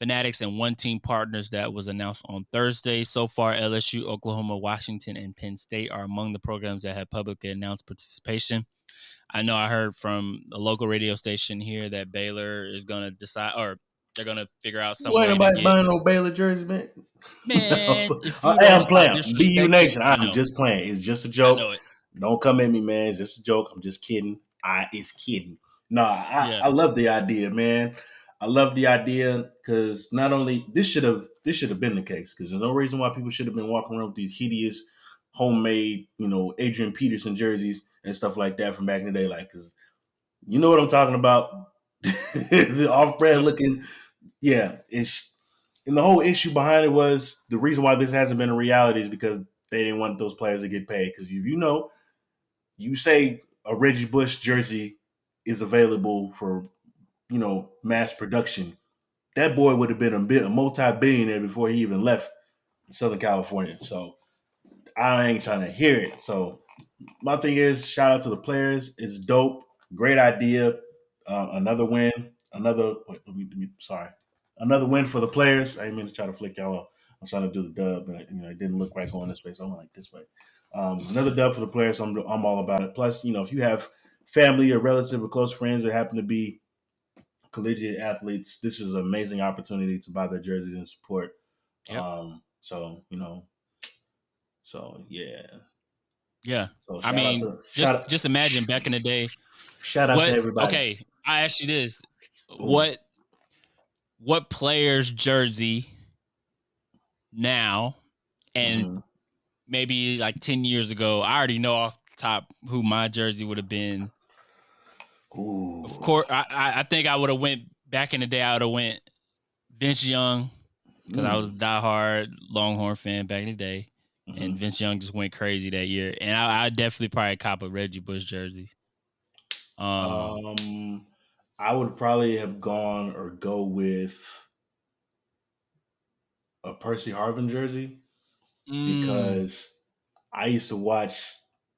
Fanatics and One Team Partners that was announced on Thursday. So far, LSU, Oklahoma, Washington, and Penn State are among the programs that have publicly announced participation. I know I heard from a local radio station here that Baylor is going to decide, or they're going to figure out some Boy, ain't way to nobody get, buying no Baylor jersey, man. man, if you Hey, don't I'm stop playing. BU disrespecting, Nation. I I'm know, just playing. It's just a I joke. know it. Don't come at me, man. It's just a joke. I'm just kidding. It's kidding. No, Yeah. I love the idea, man. I love the idea because not only this should have been the case because there's no reason why people should have been walking around with these hideous homemade, Adrian Peterson jerseys and stuff like that from back in the day. Like, because you know what I'm talking about. The off-brand Yep. looking, yeah. And the whole issue behind it was the reason why this hasn't been a reality is because they didn't want those players to get paid. Because if you say a Reggie Bush jersey is available for mass production, that boy would have been a multi-billionaire before he even left Southern California. So I ain't trying to hear it. So my thing is, shout out to the players. It's dope. Great idea. Another win. Sorry. Another win for the players. I didn't mean to try to flick y'all off. I was trying to do the dub, but it didn't look right going this way, so I'm like this way. Another dub for the players. I'm all about it. Plus, if you have family or relative or close friends that happen to be collegiate athletes, this is an amazing opportunity to buy their jerseys and support. Yep. So so yeah, Yeah. So I mean, just imagine back in the day. Shout out to everybody. Okay, I asked you this. Ooh. What player's jersey now and maybe like 10 years ago, I already know off the top who my jersey would have been. Ooh. Of course, I think I would have went back in the day. I would have went Vince Young because I was a diehard Longhorn fan back in the day, and Vince Young just went crazy that year. And I definitely probably cop a Reggie Bush jersey. I would probably have gone or go with a Percy Harvin jersey because I used to watch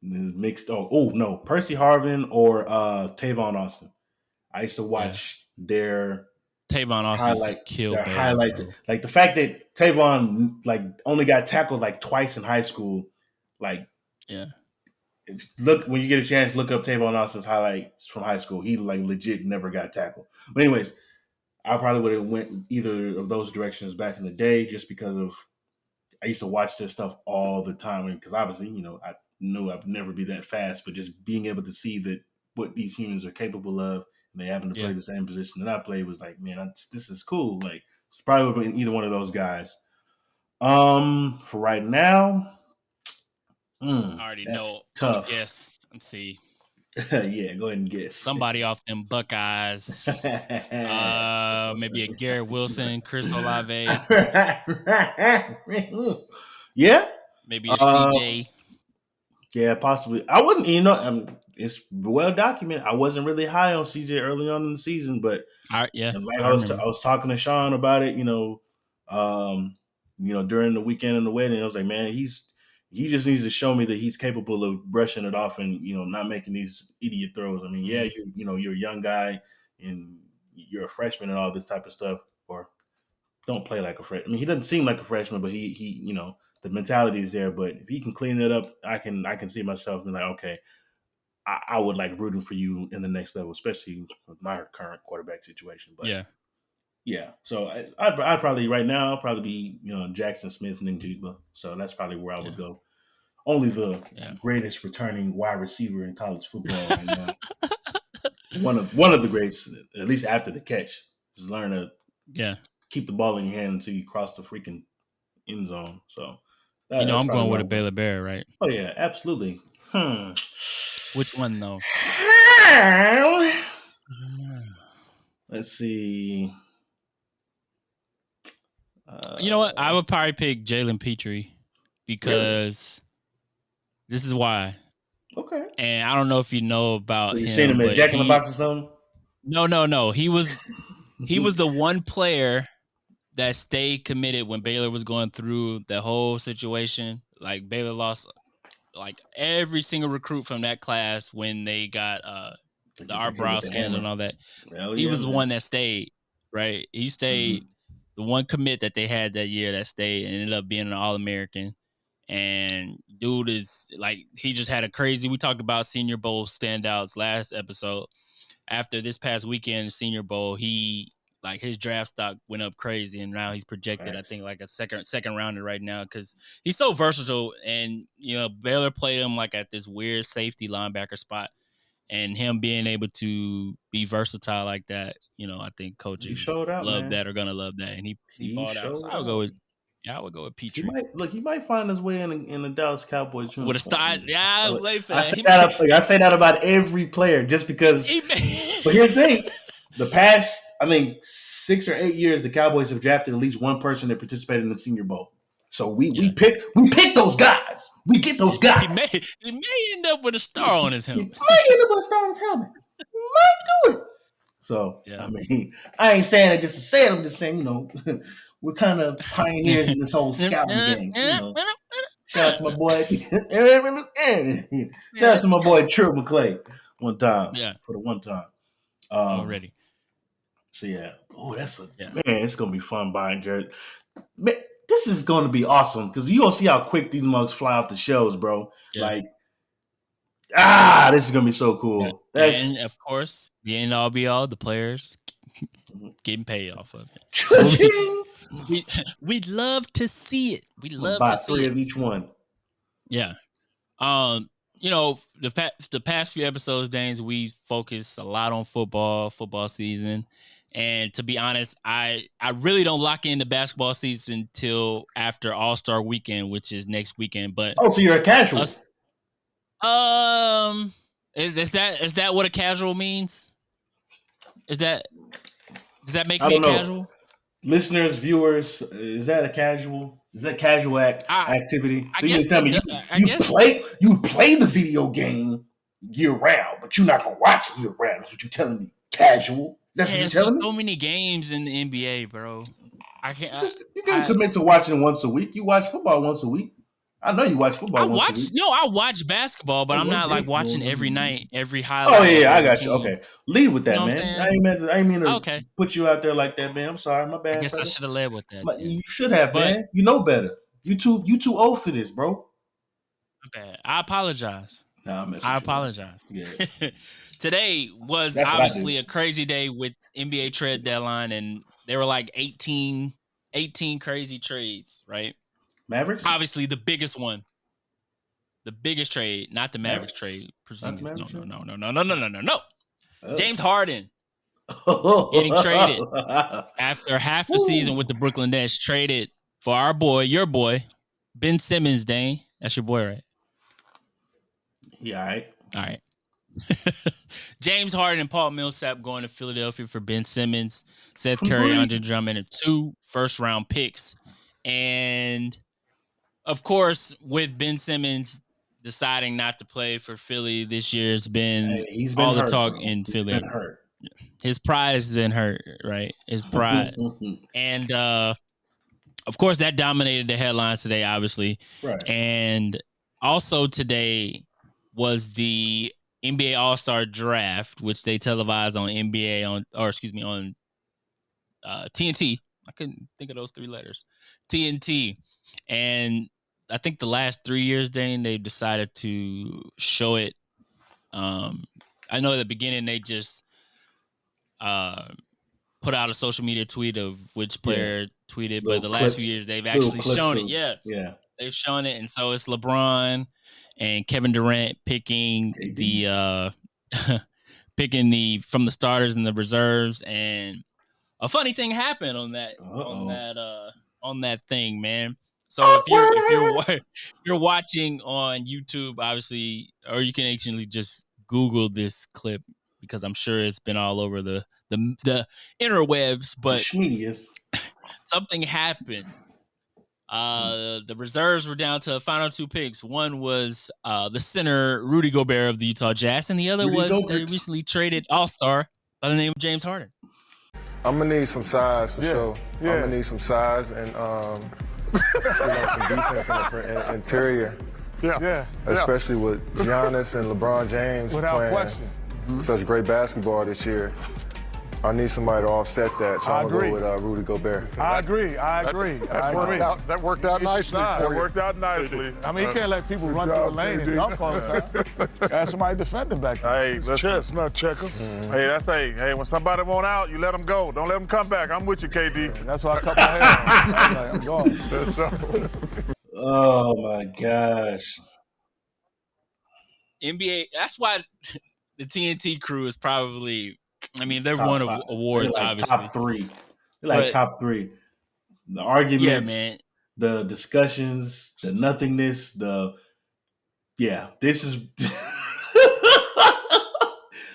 this mixed. Oh no, Percy Harvin or Tavon Austin. I used to watch their Tavon Austin used to kill Baylor, highlights. bro. Like the fact that Tavon like only got tackled like twice in high school. Like look when you get a chance, look up Tavon Austin's highlights from high school. He like legit never got tackled. But anyways, I probably would have went either of those directions back in the day, just because of I used to watch this stuff all the time, because obviously, I knew I'd never be that fast, but just being able to see that what these humans are capable of, and they happen to play the same position that I played, was like, man, this is cool. Like, it's probably would have been either one of those guys. For right now, I already know. Tough. Yes, let's see. Yeah, go ahead and guess. Somebody off them Buckeyes. Maybe a Garrett Wilson, Chris Olave. Yeah. Maybe a CJ. Yeah, possibly. I wouldn't, it's well documented. I wasn't really high on CJ early on in the season, but I was talking to Sean about it, during the weekend and the wedding. I was like, man, he just needs to show me that he's capable of brushing it off and, not making these idiot throws. I mean, you're a young guy and you're a freshman and all this type of stuff, or don't play like a freshman. I mean, he doesn't seem like a freshman, but he the mentality is there. But if he can clean it up, I can see myself being like, okay, I would like rooting for you in the next level, especially with my current quarterback situation. But yeah. So I'd probably right now I'll probably be Jackson Smith and Njigba. So that's probably where I would go. Only the greatest returning wide receiver in college football. One of the greats, at least after the catch, just learn to keep the ball in your hand until you cross the freaking end zone. So I'm going with a Baylor Bear, right? Oh yeah, absolutely. Which one though? Let's see. You know what? I would probably pick Jalen Petrie because this is why. Okay. And I don't know if you know about him. You seen him at Jack in the Box or something? No. He was the one player that stayed committed when Baylor was going through the whole situation. Like Baylor lost like every single recruit from that class when they got the Art Brow scandal and all that. He was the one that stayed, right? He stayed. The one commit that they had that year that stayed and ended up being an All-American. And dude is like, he just had a crazy, we talked about Senior Bowl standouts last episode. After this past weekend, Senior Bowl, his draft stock went up crazy, and now he's projected, I think, like a second rounder right now because he's so versatile. And Baylor played him like at this weird safety linebacker spot, and him being able to be versatile like that, I think coaches love that are gonna love that, and he balled out. So I would go with Petrie. He might find his way in the Dallas Cowboys uniform. Would have started, I say that about every player just because. But here's the thing: the past, 6 or 8 years, the Cowboys have drafted at least one person that participated in the Senior Bowl. So we pick those guys. We get those guys. He may end up with a star on his helmet. He might do it. So I ain't saying it just to say it. I'm just saying, we're kind of pioneers in this whole scouting game. Shout out to my boy. Shout out to my boy Trill McClay one time. Yeah. For the one time. Already. So yeah. Oh, man, it's gonna be fun buying Jared. Man, this is gonna be awesome because you gonna see how quick these mugs fly off the shelves, bro. Yeah. This is gonna be so cool. Yeah. And of course, the end all be all, the players getting paid off of it. So we'd love to see it. We'd love to see 3 of each one. Yeah. the past few episodes, Danes, we focus a lot on football season. And to be honest, I really don't lock in the basketball season until after All-Star weekend, which is next weekend. But so you're a casual. Is that what a casual means? Does that make I me don't know. casual? Listeners, viewers, is that a casual? Is that casual activity? I So you guess mean tell me you play the video game year round, but you're not gonna watch it year round. That's what you're telling me. Casual. That's what you're telling me. So many games in the NBA, bro. I can't. You can commit to watching once a week. You watch football once a week. I know you watch football once a week. I watch basketball, but I'm not like watching every night, every highlight. Oh yeah, I got you. Okay, lead with that, man. I ain't mean to okay. put you out there like that, man. I'm sorry, my bad. I guess I should have led with that. You should have, man. You know better. You too old for this, bro. My bad. I apologize. I apologize. Yeah. Today was obviously a crazy day with NBA trade deadline, and there were like 18 crazy trades, right? Mavericks? Obviously the biggest one. The biggest trade, not the Mavericks trade. No. James Harden getting traded after half a season with the Brooklyn Nets, traded for your boy, Ben Simmons, Dane. That's your boy, right? Yeah, all right. James Harden and Paul Millsap going to Philadelphia for Ben Simmons, Seth Curry, Andre Drummond, and 2 first-round picks. And, of course, with Ben Simmons deciding not to play for Philly this year, it's been all the talk in Philly. He's been hurt. His pride has been hurt, right? His pride. And, of course, that dominated the headlines today, obviously. Right. And also today was the NBA All-Star Draft, which they televised on on TNT. I couldn't think of those 3 letters. TNT. And I think the last 3 years, Dane, they decided to show it. I know at the beginning they just put out a social media tweet of which player tweeted, but the last few years they've actually shown it. Yeah. They've shown it. And so it's LeBron and Kevin Durant picking from the starters and the reserves. And a funny thing happened on that thing, man. So if you're watching on YouTube, obviously, or you can actually just Google this clip because I'm sure it's been all over the interwebs, but something happened. The reserves were down to the final 2 picks. One was the center Rudy Gobert of the Utah Jazz, and the other was a recently traded All-Star by the name of James Harden. I'm gonna need some size for sure. Yeah. I'm gonna need some size and some defense in the interior. Yeah. Especially with Giannis and LeBron James playing question. Such great basketball this year. I need somebody to offset that, so I'm going to go with Rudy Gobert. I agree. That worked out nicely for you. It worked out nicely. I mean, you can't let people run through the lane and dunk all the time. Got somebody defending back there. Hey, chess, not checkers. Hey, when somebody want out, you let them go. Don't let them come back. I'm with you, KD. That's why I cut my hair. I'm gone. That's right. Oh, my gosh. NBA, that's why the TNT crew is probably... I mean, they've won awards, obviously. Top 3. They're top 3. The arguments, the discussions, the nothingness, this is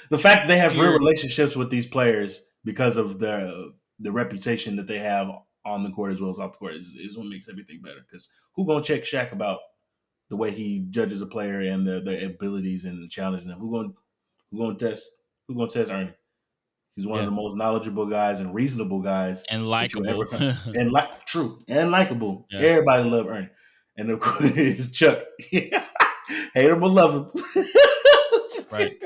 the fact that they have real relationships with these players because of the reputation that they have on the court as well as off the court is what makes everything better. Because who gonna check Shaq about the way he judges a player and their abilities and challenging them? Who gonna test Ernie? He's one of the most knowledgeable guys and reasonable guys. And likable. And likable. Yeah. Everybody love Ernie. And of course, it's Chuck. Hate him or love him. Right.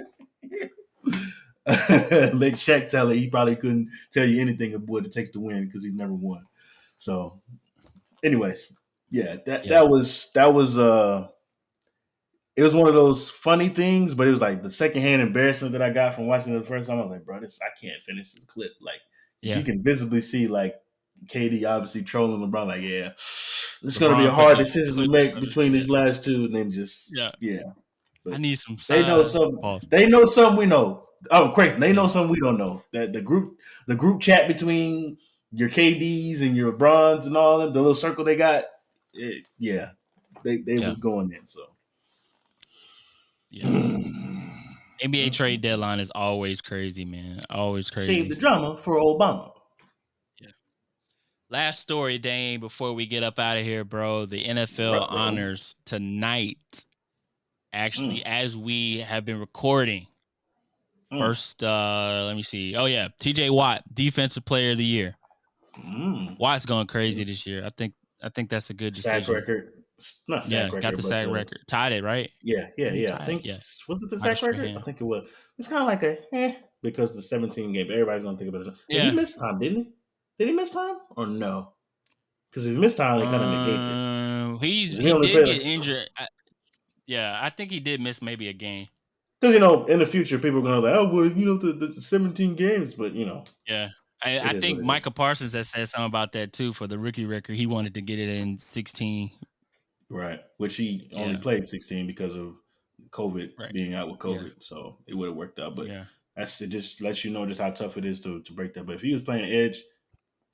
Let Shaq tell it. He probably couldn't tell you anything of what it takes to win because he's never won. So, anyways, that was it was one of those funny things, but it was like the secondhand embarrassment that I got from watching it the first time. I was like, bro, I can't finish this clip. Like, you can visibly see, like, KD obviously trolling LeBron, like, it's going to be a hard decision to make between these last two. And then just, I need some size. They know something. Pause. They know something we know. Oh, crazy! They know something we don't know. That the group chat between your KDs and your Bronze and all them, the little circle they got. They was going in. So yeah. NBA trade deadline is always crazy, man. Always crazy. Save the drama for Obama. Yeah. Last story, Dane, before we get up out of here, bro. The NFL honors tonight. Actually, as we have been recording. First, let me see. Oh, yeah. TJ Watt, Defensive Player of the Year. Watt's going crazy this year. I think that's a good decision. Sack record. Not sack record. Got the sack record. Tied it, right? Yeah. I think, was it the sack record? I think it was. It's kind of like because the 17 game, everybody's going to think about it. Yeah. He missed time, didn't he? Did he miss time or no? Because if he missed time, it kind of negates it. He did get injured. I think he did miss maybe a game. Because, in the future, people are going to be like, the 17 games, but, Yeah. I think Micah Parsons has said something about that, too, for the rookie record. He wanted to get it in 16. Right. Which he only played 16 because of COVID, being out with COVID. Yeah. So it would have worked out. But it just lets you know just how tough it is to break that. But if he was playing edge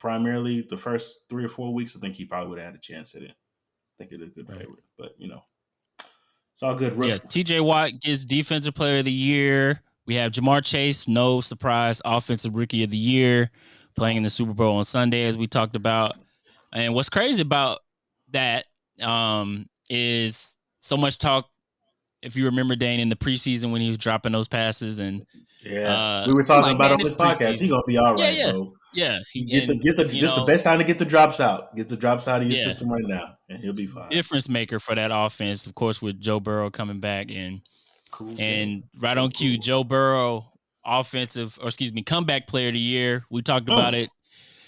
primarily the first 3 or 4 weeks, I think he probably would have had a chance at it. I think it's a good favorite. But, it's all good. Yeah, TJ Watt gets Defensive Player of the Year. We have Jamar Chase, no surprise, Offensive Rookie of the Year, playing in the Super Bowl on Sunday, as we talked about. And what's crazy about that is so much talk, if you remember, Dane, in the preseason when he was dropping those passes. And we were talking about on this podcast. He's going to be all right, bro. Yeah. The best time to get the drops out. Get the drops out of your system right now, and he'll be fine. Difference maker for that offense, of course, with Joe Burrow coming back. And right on cue, Joe Burrow, comeback player of the year. We talked about it.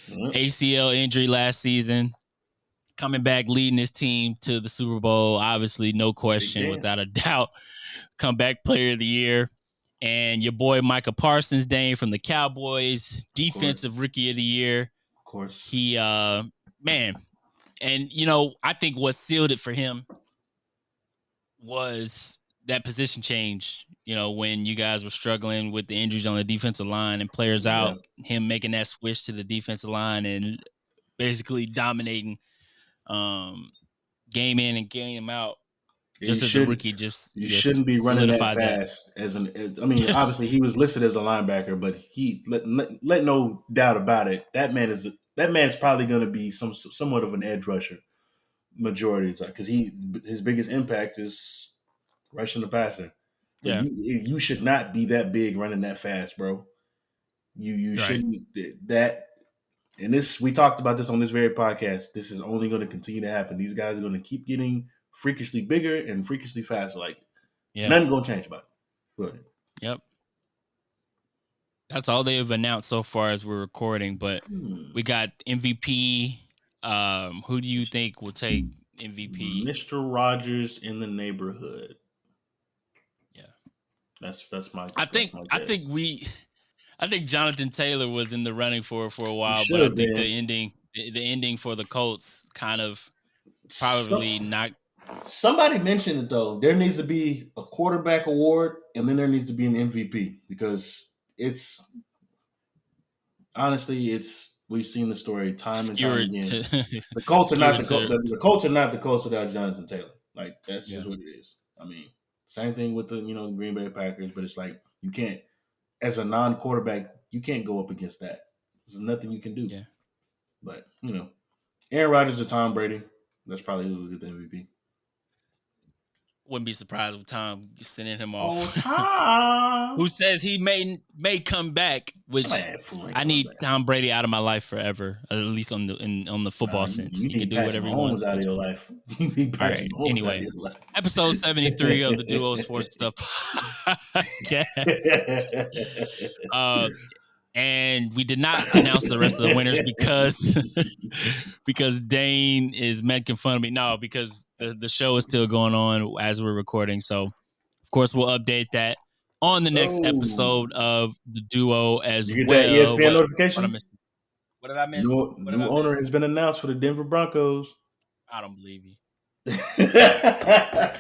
ACL injury last season. Coming back, leading his team to the Super Bowl. Obviously, no question, without a doubt. Comeback player of the year. And your boy Micah Parsons, Dane, from the Cowboys, Defensive Rookie of the Year. Of course. He, man. And, I think what sealed it for him was that position change, when you guys were struggling with the injuries on the defensive line and players out, him making that switch to the defensive line and basically dominating game in and game out. Just as a rookie, you shouldn't be running that fast. Obviously he was listed as a linebacker, but he let no doubt about it. That man's probably going to be somewhat of an edge rusher majority of the time because his biggest impact is rushing the passer. Yeah, you should not be that big running that fast, bro. You shouldn't that. And this, we talked about this on this very podcast. This is only going to continue to happen. These guys are going to keep getting freakishly bigger and freakishly faster. Nothing going to change about it. Go ahead. Yep. That's all they have announced so far as we're recording. But we got MVP. Who do you think will take MVP? Mr. Rogers in the neighborhood. Yeah, that's my. I think Jonathan Taylor was in the running for a while, but I think the ending for the Colts kind of probably not. Somebody mentioned it though. There needs to be a quarterback award, and then there needs to be an MVP because it's honestly we've seen the story time and time again. The Colts are not the Colts are not the Colts without Jonathan Taylor. That's just what it is. Same thing with the Green Bay Packers, but it's like you can't. As a non-quarterback, you can't go up against that. There's nothing you can do. Yeah. But, Aaron Rodgers or Tom Brady, that's probably who will get the MVP. Wouldn't be surprised with Tom sending him off. Oh, Tom! Who says he may come back, which I need Tom Brady out of my life forever, at least on the football sense. He can do whatever he wants. Out of your life. All right. Anyway, episode 73 of the Duo Sports Stuff podcast. And we did not announce the rest of the winners because Dane is making fun of me. No, because the show is still going on as we're recording. So, of course, we'll update that on the next episode of the Duo as well. You get that ESPN notification? What did I miss? New owner has been announced for the Denver Broncos. I don't believe you. I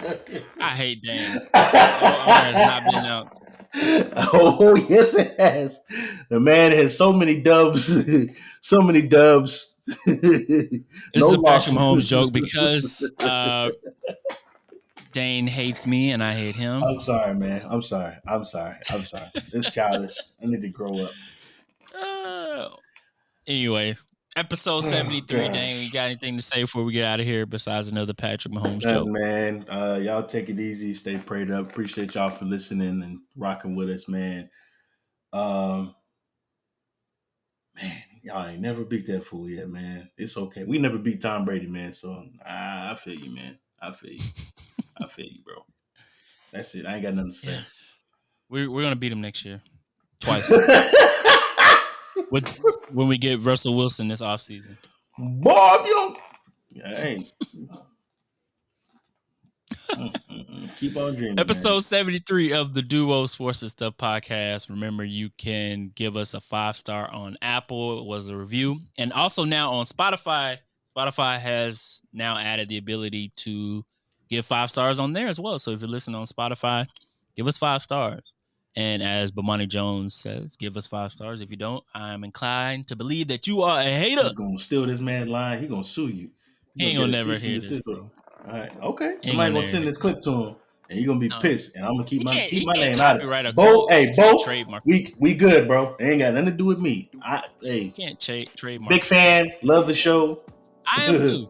hate Dane. Has not been out. Oh, yes, it has. The man has so many dubs. So many dubs. This is a Patrick Mahomes joke because Dane hates me and I hate him. I'm sorry, man. I'm sorry. It's childish. I need to grow up. Anyway, episode 73, Dane, you got anything to say before we get out of here besides another Patrick Mahomes joke? Man, y'all take it easy. Stay prayed up. Appreciate y'all for listening and rocking with us, man. Man, y'all ain't never beat that fool yet, man. It's okay. We never beat Tom Brady, man. So I feel you, man. I feel you. I feel you, bro. That's it. I ain't got nothing to say. Yeah. We're gonna beat him next year. Twice. When we get Russell Wilson this offseason. Bob, you don't. Hey. Keep on dreaming. Episode 73 of the Duo Sports and Stuff podcast. Remember, you can give us a 5-star on Apple. It was a review. And also now on Spotify. Spotify has now added the ability to give 5 stars on there as well. So if you're listening on Spotify, give us 5 stars. And as Bomani Jones says, give us 5 stars. If you don't, I'm inclined to believe that you are a hater. He's going to steal this man's line. He's going to sue you. He ain't going to never hear this, bro. All right. Okay. Somebody going to send this clip to him, and you're going to be pissed. And I'm going to keep my name out of it. Bo, we good, bro. It ain't got nothing to do with me. You can't trademark. Big fan. Love the show. I am too.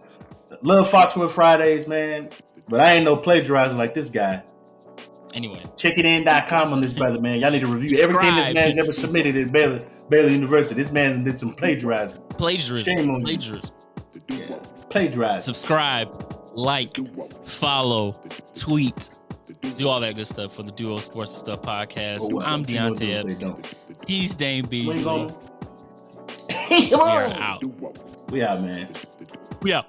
Love Foxwood Fridays, man. But I ain't no plagiarizing like this guy. Anyway, checkitIn.com on this brother, man. Y'all need to review everything this man's ever submitted at Baylor University. This man did some plagiarizing. Shame on you. Yeah. Plagiarizing. Subscribe, like, follow, tweet, do all that good stuff for the Duo Sports and Stuff podcast. I'm Deonte Epps. He's Dane Beasley. We are out. We out, man. We out.